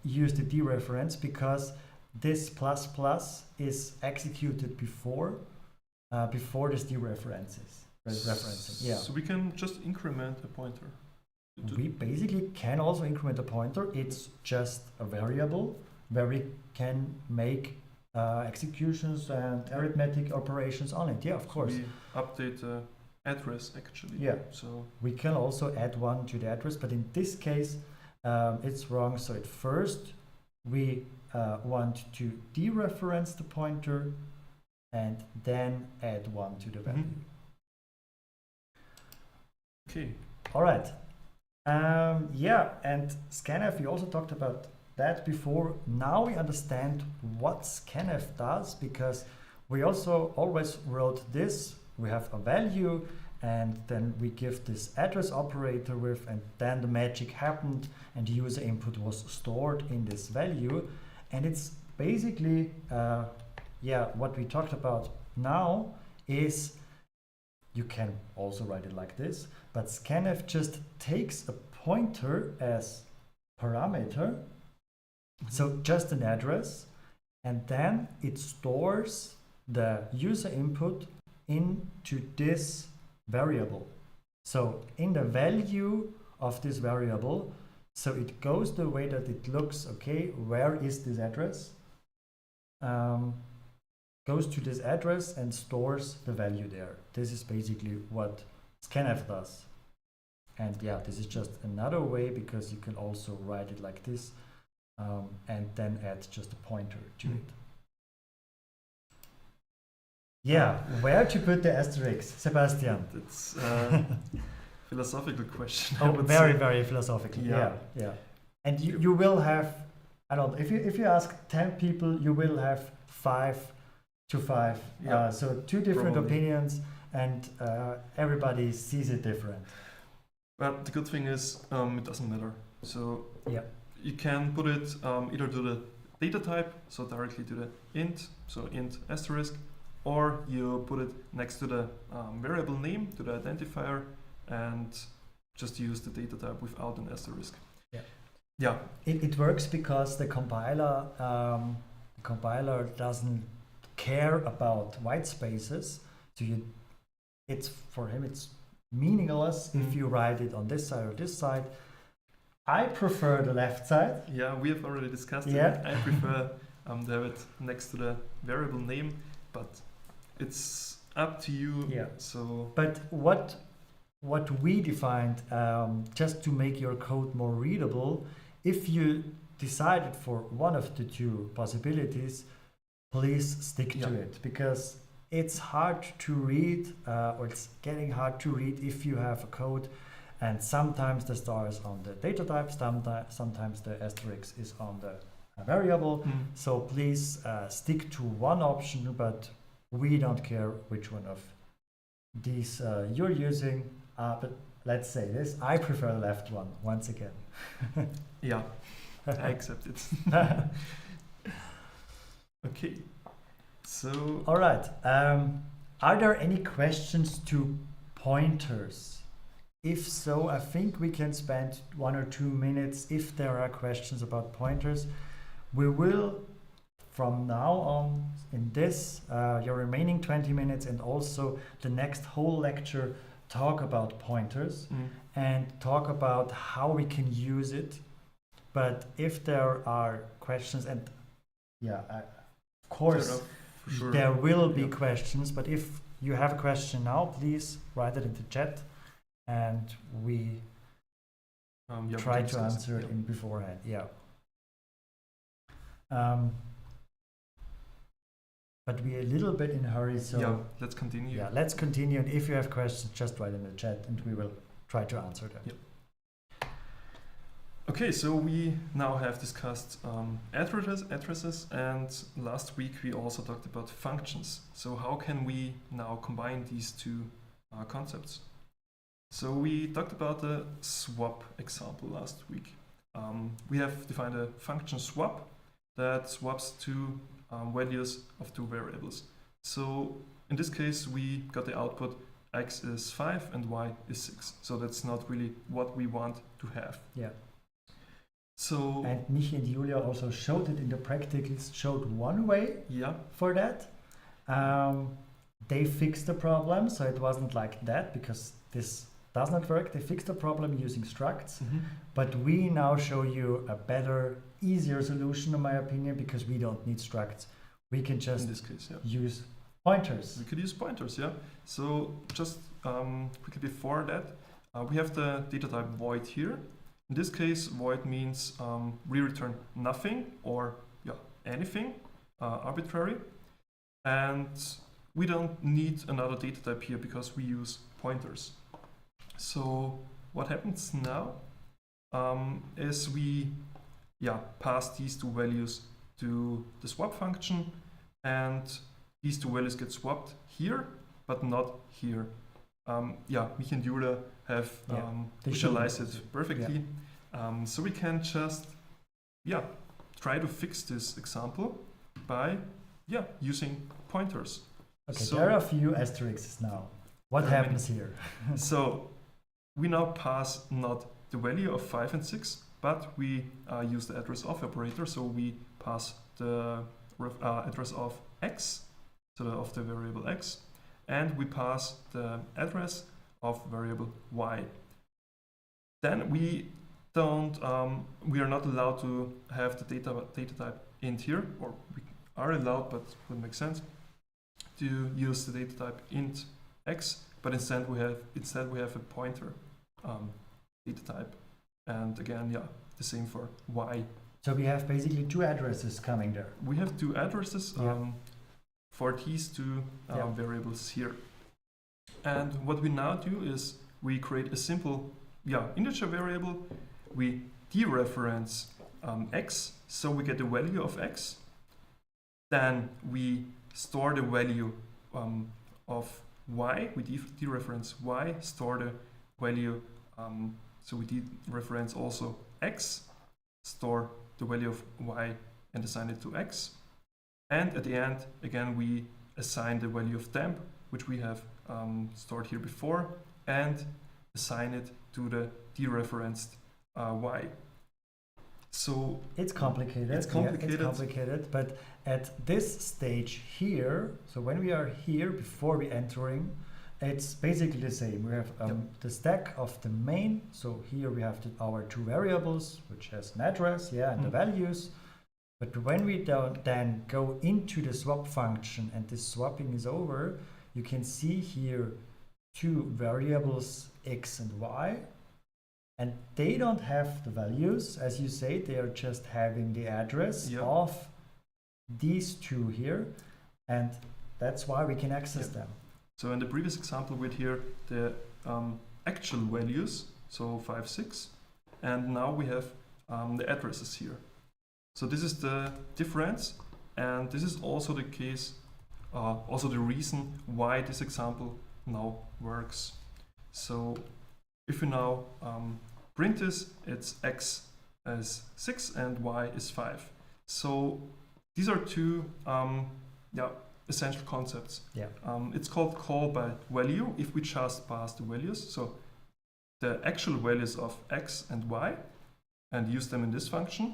use the dereference because this plus plus is executed before this dereferences. Referencing. So we can just increment a pointer. We basically can also increment a pointer. It's just a variable where we can make executions and arithmetic operations on it. Yeah, of course. We update the address actually. Yeah. So we can also add 1 to the address, but in this case, it's wrong. So at first, we want to dereference the pointer and then add 1 to the value. Okay. All right. And scanf, we also talked about that before. Now we understand what scanf does because we also always wrote this. We have a value and then we give this address operator with, and then the magic happened and the user input was stored in this value. And it's basically, what we talked about now is, you can also write it like this, but scanf just takes a pointer as parameter, so just an address, and then it stores the user input into this variable. So in the value of this variable, so it goes the way that it looks, okay, where is this address? Goes to this address and stores the value there. This is basically what scanf does. And yeah, this is just another way, because you can also write it like this and then add just a pointer to it. Yeah, where to put the asterisk, Sebastian? It's a philosophical question. I Oh, would very, say. very philosophical. Yeah. Yeah. And you will have, I don't know, if you ask 10 people, you will have 5 to 5. Yeah, So two different probably. opinions, and everybody sees it different. But the good thing is it doesn't matter. So Yeah. you can put it either to the data type, so directly to the int, so int asterisk, or you put it next to the variable name, to the identifier, and just use the data type without an asterisk. Yeah. Yeah. It works because the compiler doesn't care about white spaces. So it's for him it's meaningless if you write it on this side or this side. I prefer the left side. Yeah, we have already discussed Yeah. it. I prefer to have it next to the variable name, but it's up to you. Yeah. So But what we defined, just to make your code more readable, if you decided for one of the two possibilities, please stick to it, because it's hard to read, or it's getting hard to read if you have a code, and sometimes the star is on the data type, sometimes the asterisk is on the variable. So please stick to one option, but we don't care which one of these you're using. But let's say this, I prefer the left one, once again. yeah, I accept it. Okay, so All right. Are there any questions to pointers? If so, I think we can spend 1 or 2 minutes if there are questions about pointers. We will, from now on, in this, your remaining 20 minutes and also the next whole lecture, talk about pointers and talk about how we can use it. But if there are questions, and yeah, of course, for sure. there will be questions, but if you have a question now, please write it in the chat, and we we try can to discuss answer it. it in beforehand. Yeah. But we're a little bit in a hurry, so yeah, let's continue. yeah, let's continue. And if you have questions, just write in the chat, and we will try to answer them. Yep. Okay, so we now have discussed addresses, and last week we also talked about functions. So how can we now combine these two concepts? So we talked about the swap example last week. We have defined a function swap that swaps two values of two variables. So in this case, we got the output x is 5 and y is 6. So that's not really what we want to have. Yeah. So And Michi and Julia also showed it in the practicals, showed one way yeah, for that. They fixed the problem, so it wasn't like that, because this does not work. They fixed the problem using structs, but we now show you a better, easier solution, in my opinion, because we don't need structs. We can just in this case, yeah. use pointers. We could use pointers, yeah. So just quickly before that, we have the data type void here. In this case, void means we return nothing or anything arbitrary, and we don't need another data type here because we use pointers. So what happens now is we pass these two values to the swap function, and these two values get swapped here, but not here. Mich and Julia have visualized it perfectly. So we can just try to fix this example by using pointers. Okay, So- there are a few asterisks now. What There are happens here? So we now pass not the value of 5 and 6, but we use the address of operator. So we pass the address of x, so of the variable x, and we pass the address of variable y. Then we are not allowed to have the data type int here, or we are allowed, but wouldn't make sense to use the data type int x, but instead we have a pointer data type, and again, yeah, the same for y. So we have basically two addresses coming there. We have two addresses for these two variables here. And what we now do is we create a simple integer variable. We dereference x, so we get the value of x. Then we store the value of y. We dereference y, store the value, so we dereference also x, store the value of y and assign it to x. And at the end, again, we assign the value of temp, which we have stored here before, and assign it to the dereferenced y. So it's complicated. It's complicated. Yeah, it's complicated, but at this stage here, so when we are here before we entering, it's basically the same. We have the stack of the main. So here we have our two variables, which has an address, and the values. But when we then go into the swap function and this swapping is over, you can see here two variables x and y, and they don't have the values, as you say. They are just having the address of these two here, and that's why we can access them. So in the previous example, we had here the actual values, so 5, 6, and now we have the addresses here. So this is the difference, and this is also the case, also the reason why this example now works. So if we now print this, it's x as 6 and y is 5. So these are two essential concepts. It's called call by value if we just pass the values, so the actual values of x and y, and use them in this function.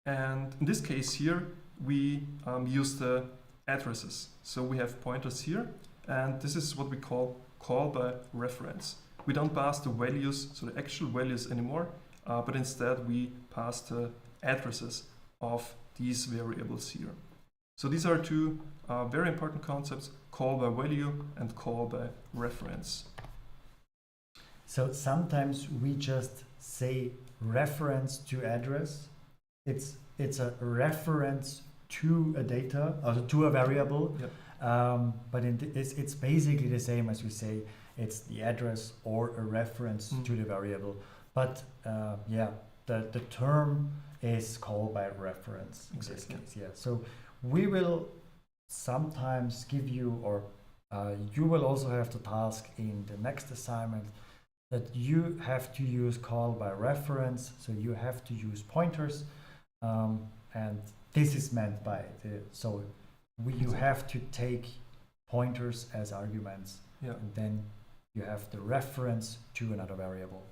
And in this case here, we use the addresses. So we have pointers here, and this is what we call by reference. We don't pass the values, so the actual values anymore, but instead we pass the addresses of these variables here. So these are two very important concepts, call by value and call by reference. So sometimes we just say reference to address. It's a reference to a data, or to a variable, but it's basically the same as we say it's the address or a reference to the variable. But the term is called by reference in this case. So we will sometimes give you, or you will also have the task in the next assignment that you have to use call by reference. So you have to use pointers, and this is meant by you have to take pointers as arguments, and then you have the reference to another variable.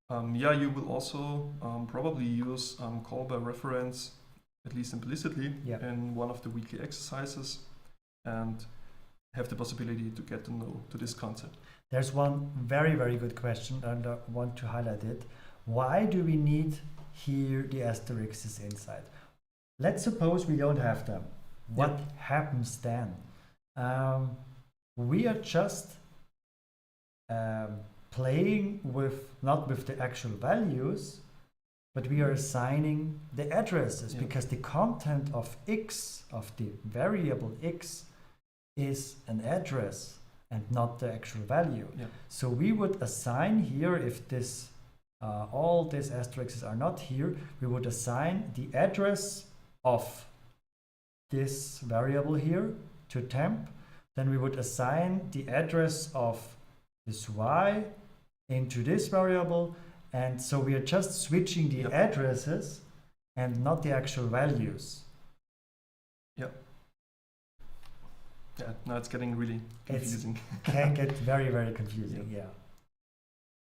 You will also probably use call by reference, at least implicitly, in one of the weekly exercises, and have the possibility to get to know this concept. There's one very, very good question, and I want to highlight it. Why do we need here the asterisks inside? Let's suppose we don't have them. What happens then? We are just playing not with the actual values, but we are assigning the addresses, because the content of x, of the variable x, is an address and not the actual value. So we would assign here, if this all these asterisks are not here, we would assign the address of this variable here to temp. Then we would assign the address of this y into this variable, and so we are just switching the addresses and not the actual values. Now it's getting really confusing. It can get very, very confusing,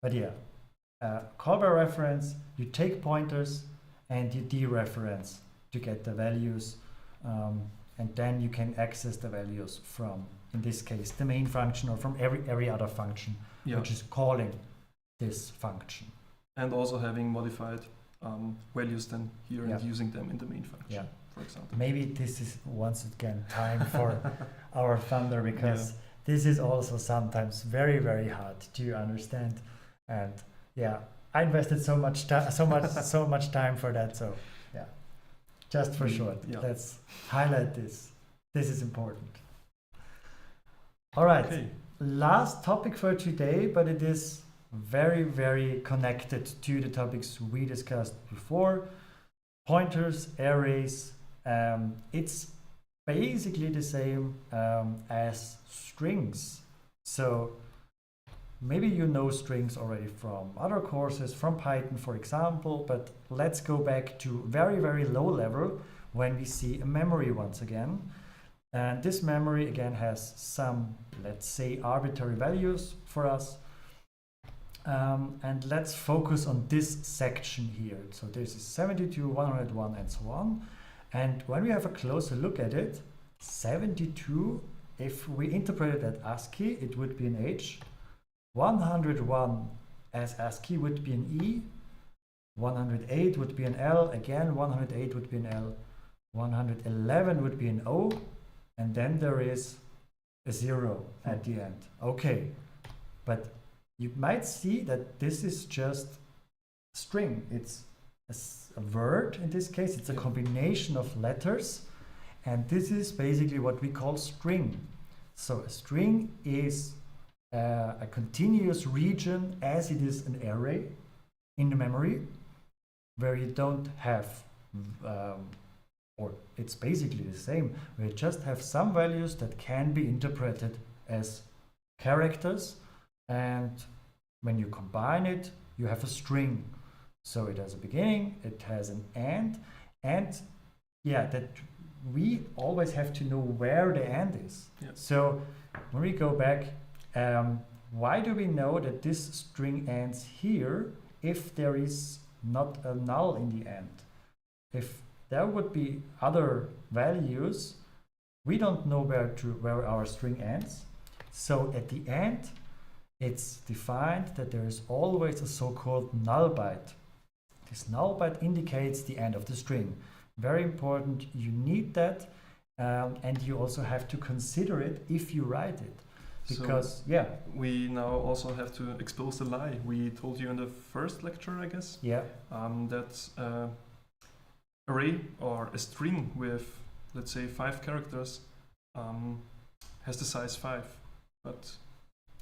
But call by reference, you take pointers and you dereference to get the values and then you can access the values from, in this case, the main function, or from every other function, Yeah. which is calling this function. And also having modified values then here and Yeah. using them in the main function, Yeah. for example. Maybe this is once again time for our thunder, because this is also sometimes very, very hard to understand. And yeah, I invested so much time for that. So yeah, just for short, Yeah. let's highlight this. This is important. All right, Okay. last topic for today, but it is very, very connected to the topics we discussed before. Pointers, arrays. It's basically the same as strings. So maybe you know strings already from other courses, from Python, for example, but let's go back to very, very low level when we see a memory once again. And this memory again has some, let's say, arbitrary values for us. And let's focus on this section here. So this is 72, 101, and so on. And when we have a closer look at it, 72, if we interpret it as ASCII, it would be an H. 101 as ASCII would be an E. 108 would be an L. Again, 108 would be an L. 111 would be an O. And then there is a 0 at the end. Okay, but you might see that this is just a string. It's a word in this case. It's a combination of letters. And this is basically what we call string. So a string is a continuous region as it is an array in the memory, where you don't have, or it's basically the same, where you just have some values that can be interpreted as characters, and when you combine it, you have a string. So it has a beginning, it has an end, and yeah, that we always have to know where the end is. Yeah. So when we go back, why do we know that this string ends here if there is not a null in the end? If there would be other values, we don't know where our string ends. So at the end, it's defined that there is always a so-called null byte. This null byte indicates the end of the string. Very important, you need that, and you also have to consider it if you write it. Because, so we now also have to expose the lie. We told you in the first lecture, I guess, that array or a string with, let's say, 5 characters has the size 5, but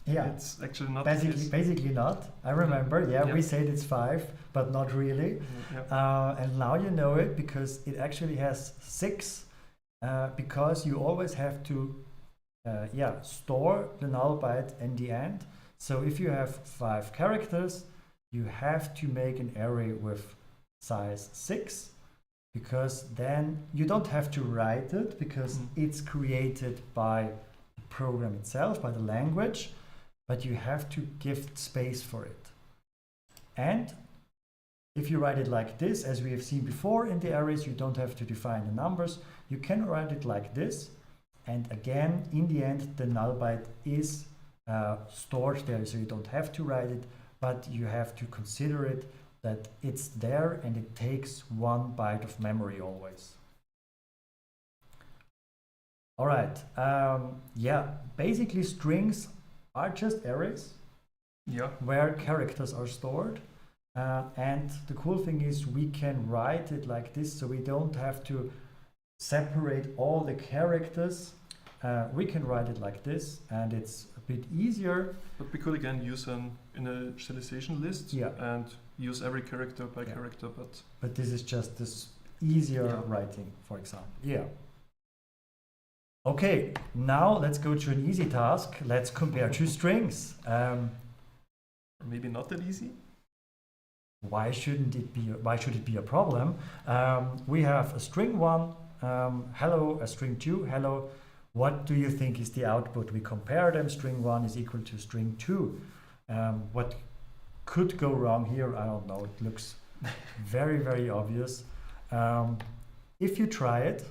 it's actually not basically not. I remember, we said it's 5, but not really. And now you know it, because it actually has 6, because you always have to store the null byte in the end. So if you have 5 characters, you have to make an array with size 6, because then you don't have to write it, because it's created by the program itself, by the language, but you have to give space for it. And if you write it like this, as we have seen before in the arrays, you don't have to define the numbers. You can write it like this. And again, in the end, the null byte is stored there, so you don't have to write it, but you have to consider it that it's there, and it takes 1 byte of memory always. All right, basically strings are just arrays where characters are stored. And the cool thing is we can write it like this, so we don't have to separate all the characters. We can write it like this, and it's a bit easier. But we could again use an initialization list and use every character by character. But this is just this easier writing, for example. Okay, now let's go to an easy task. Let's compare 2 strings. Maybe not that easy. Why should it be a problem? We have a string 1, hello, a string 2, hello. What do you think is the output? We compare them. String 1 is equal to string 2. What could go wrong here? I don't know. It looks very, very obvious. If you try it,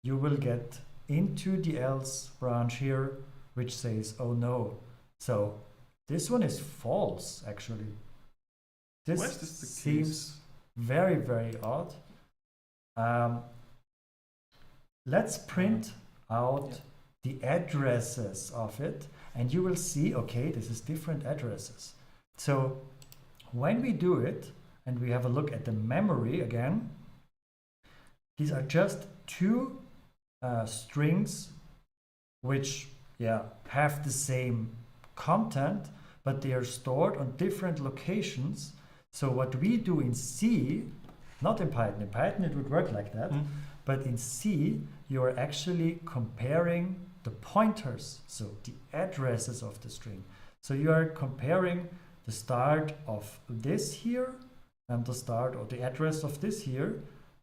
you will get into the else branch here, which says, oh no. So this one is false, actually. Why is this the seems case? very, very odd. Let's print out the addresses of it, and you will see, okay, this is different addresses. So when we do it, and we have a look at the memory again, these are just two strings which have the same content, but they are stored on different locations. So what we do in C, not in Python it would work like that, but in C you are actually comparing the pointers, so the addresses of the string. So you are comparing the start of this here and the start or the address of this here,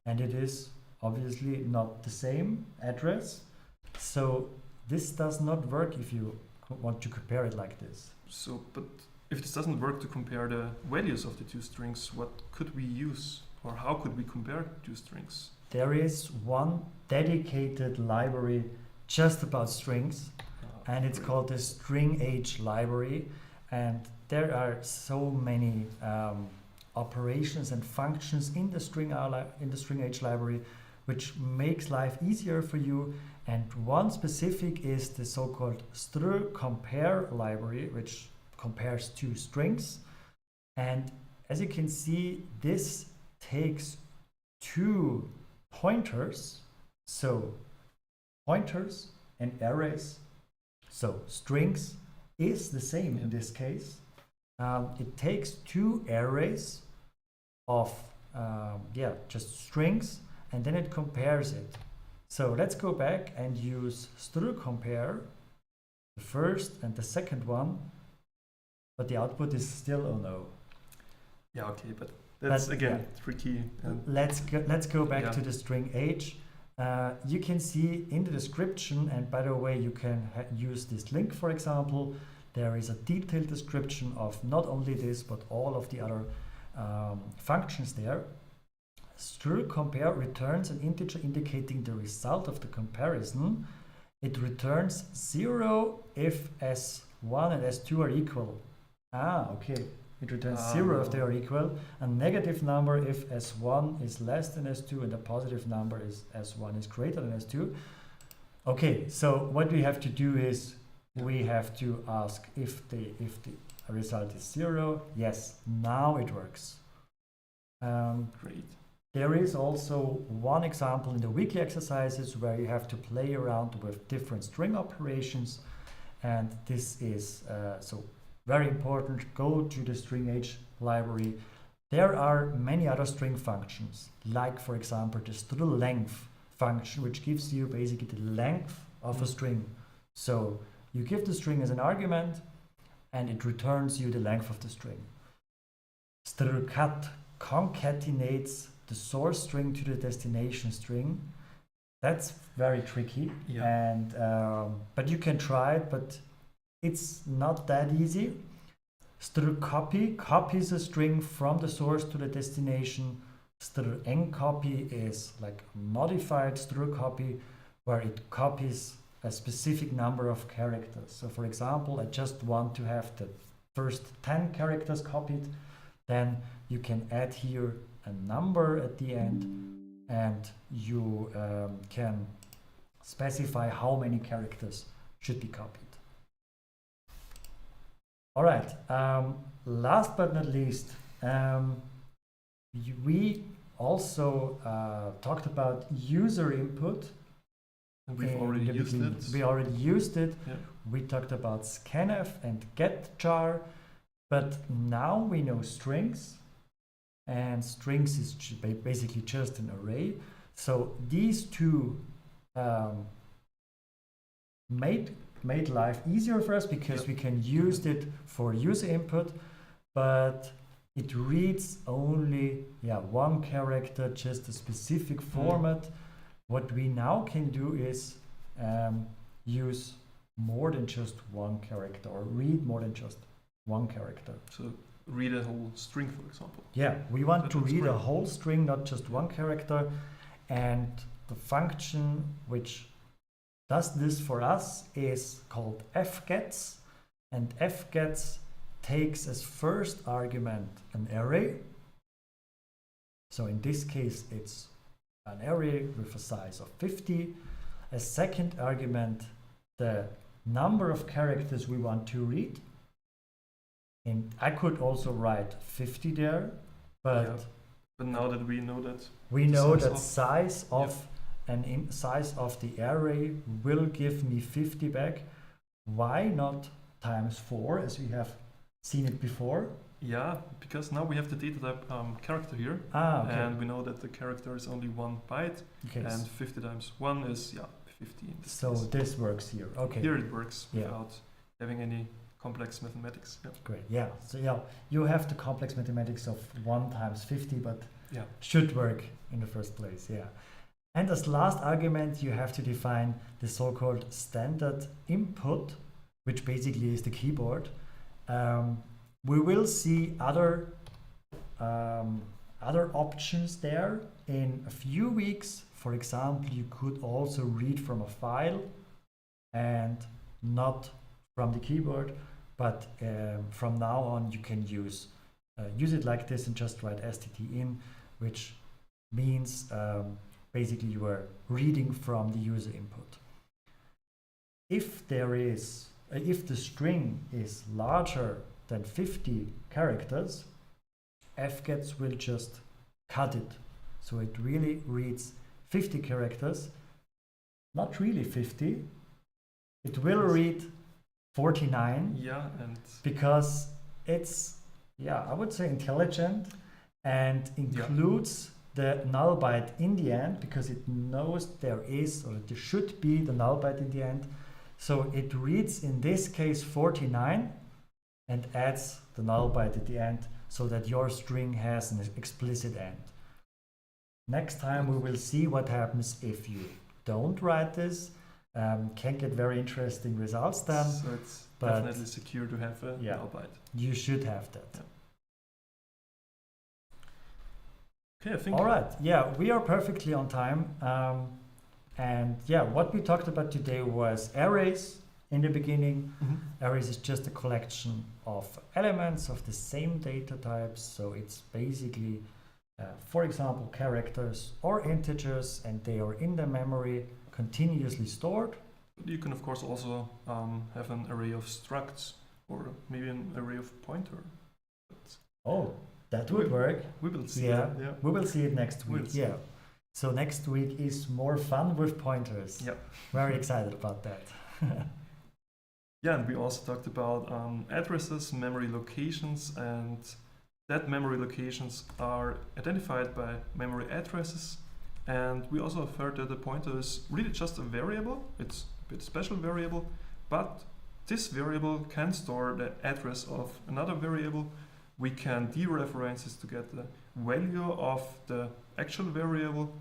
and it is obviously not the same address. So this does not work if you want to compare it like this. So, but if this doesn't work to compare the values of the two strings, what could we use, or how could we compare two strings? There is one dedicated library just about strings, and it's called the string H library, and there are so many operations and functions in the string H library which makes life easier for you. And one specific is the so-called str_compare library, which compares two strings. And as you can see, this takes two pointers, so pointers and arrays. So strings is the same in this case. It takes two arrays of just strings, and then it compares it. So let's go back and use str_compare, the first and the second one, but the output is still oh no. Yeah, okay, but that's again tricky. Let's go back to the string H. You can see in the description, and by the way, you can use this link, for example. There is a detailed description of not only this, but all of the other functions there. Str_compare returns an integer indicating the result of the comparison. It returns 0 if S1 and S2 are equal. Okay. It returns 0 if they are equal, a negative number if S1 is less than S2, and a positive number is S1 is greater than S2. Okay, so what we have to do is we have to ask if the result is 0. Yes, now it works. Great. There is also one example in the weekly exercises where you have to play around with different string operations, and this is so very important. Go to the string H library. There are many other string functions, like for example the str_length function, which gives you basically the length of a string. So you give the string as an argument and it returns you the length of the string. Str_cut concatenates the source string to the destination string. That's very tricky, and but you can try it, but it's not that easy. Str_copy copies a string from the source to the destination. Str_encopy is like a modified str_copy where it copies a specific number of characters. So for example, I just want to have the first 10 characters copied, then you can add here a number at the end, and you can specify how many characters should be copied. All right, last but not least, we also talked about user input. And we've already used it. We already used it. Yeah. We talked about scanf and getchar, but now we know strings, and strings is basically just an array. So these two made life easier for us because we can use it for user input, but it reads only one character, just a specific format. What we now can do is use more than just one character, or read more than just one character. So read a whole string, for example. Yeah, we want to read great. a whole string, not just one character. And the function which does this for us is called fgets, and fgets takes as first argument an array. So in this case, it's an array with a size of 50. As second argument, the number of characters we want to read. And I could also write 50 there, but Yeah. But now that we know that we know size that of- size of size of the array will give me 50 back. Why not times 4 as we have seen it before? yeah, because now we have the data type character here, Okay. and we know that the character is only 1 byte, Okay. and 50 times 1 is 50 in this So case. this works here. Okay. Here it works Yeah. without having any complex mathematics. Yeah. Great. Yeah. So yeah, you have the complex mathematics of 1 times 50, but Yeah. should work in the first place. Yeah. And as last argument, you have to define the so-called standard input, which basically is the keyboard. We will see other options there in a few weeks. For example, you could also read from a file and not from the keyboard, but from now on you can use it like this and just write sttin, which means basically you are reading from the user input. If the string is larger than 50 characters, fgets will just cut it. So it really reads 50 characters, not really 50. It will read 49 Yeah, and because it's, I would say intelligent and includes the null byte in the end because it knows there is or there should be the null byte in the end. So it reads in this case 49 and adds the null byte at the end so that your string has an explicit end. Next time we will see what happens if you don't write this. Can get very interesting results then. so it's but definitely secure to have a null byte. You should have that. Yeah. Okay, I think. All right. Yeah, we are perfectly on time. And yeah, what we talked about today was arrays in the beginning. Arrays is just a collection of elements of the same data types. So it's basically, for example, characters or integers, and they are in the memory continuously stored. You can of course also have an array of structs or maybe an array of pointer. Oh, that would work. We will see. Yeah, that, yeah. we will see it next week. We'll see. Yeah. So next week is more fun with pointers. Yeah. Very excited about that. Yeah, and we also talked about addresses, memory locations, and that memory locations are identified by memory addresses. And we also have heard that the pointer is really just a variable. It's a bit special variable, but this variable can store the address of another variable. We can dereference this to get the value of the actual variable,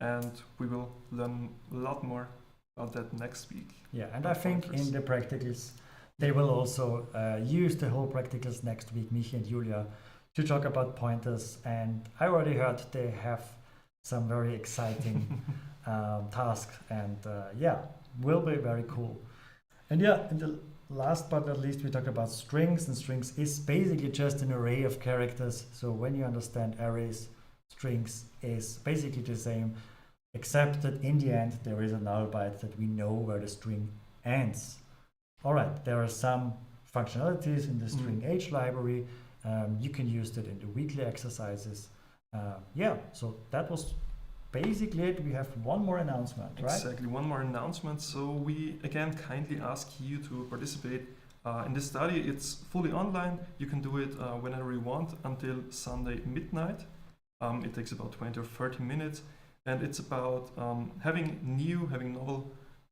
and we will learn a lot more about that next week. Yeah, and I think in the practicals, they will also use the whole practicals next week, Michi and Julia, to talk about pointers. And I already heard they have some very exciting tasks, and will be very cool. And yeah, in the last but not least, we talked about strings, and strings is basically just an array of characters. So when you understand arrays, strings is basically the same, except that in the end there is a null byte that we know where the string ends. All right, there are some functionalities in the string age library. You can use that in the weekly exercises. So that was basically it. We have one more announcement, right? Exactly, one more announcement. So we again kindly ask you to participate in this study. It's fully online. You can do it whenever you want until Sunday midnight. It takes about 20 or 30 minutes, and it's about having novel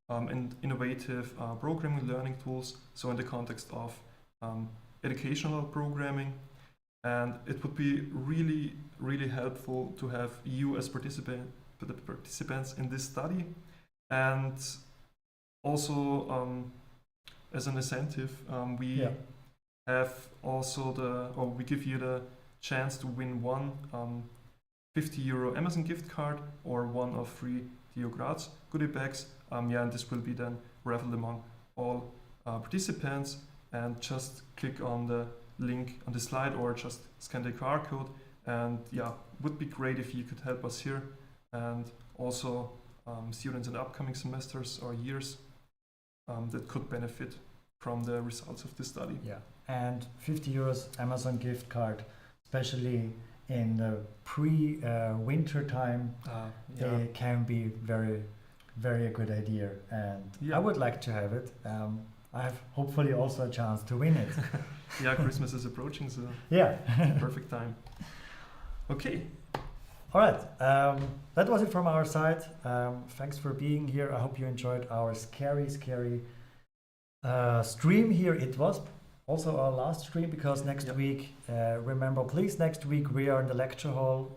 and innovative programming learning tools. So in the context of educational programming. And it would be really, really helpful to have you as participants in this study. And also, as an incentive, we have also we give you the chance to win one €50 Amazon gift card or one of 3 TU Graz goodie bags. And this will be then raffled among all participants. And just click on the link on the slide or just scan the QR code. And would be great if you could help us here, and also students in the upcoming semesters or years that could benefit from the results of this study. Yeah, and 50 euros Amazon gift card, especially in the pre-winter time, it can be very, very a good idea. And I would like to have it. I have hopefully also a chance to win it. Christmas is approaching, so perfect time. Okay. All right, that was it from our side. Thanks for being here. I hope you enjoyed our scary stream here. It was also our last stream because next week, remember, please, next week we are in the lecture hall,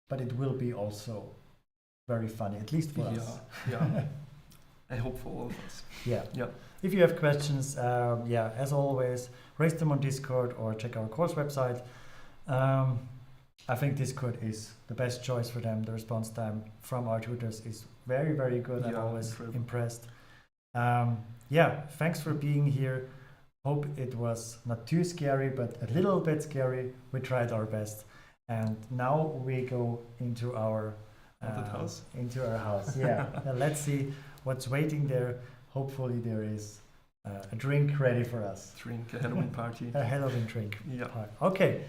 but it will be also very funny, at least for us. I hope for all of us. Yeah. If you have questions, as always, raise them on Discord or check our course website. I think Discord is the best choice for them. The response time from our tutors is very, very good. I'm always impressed. Thanks for being here. Hope it was not too scary, but a little bit scary. We tried our best. And now we go into our house. Let's see what's waiting there. Hopefully there is a drink ready for us. A Halloween party. A Halloween drink. Yeah. Okay.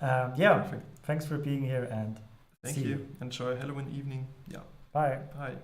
Perfect. Thanks for being here and thank you. Enjoy Halloween evening. Yeah. Bye. Bye.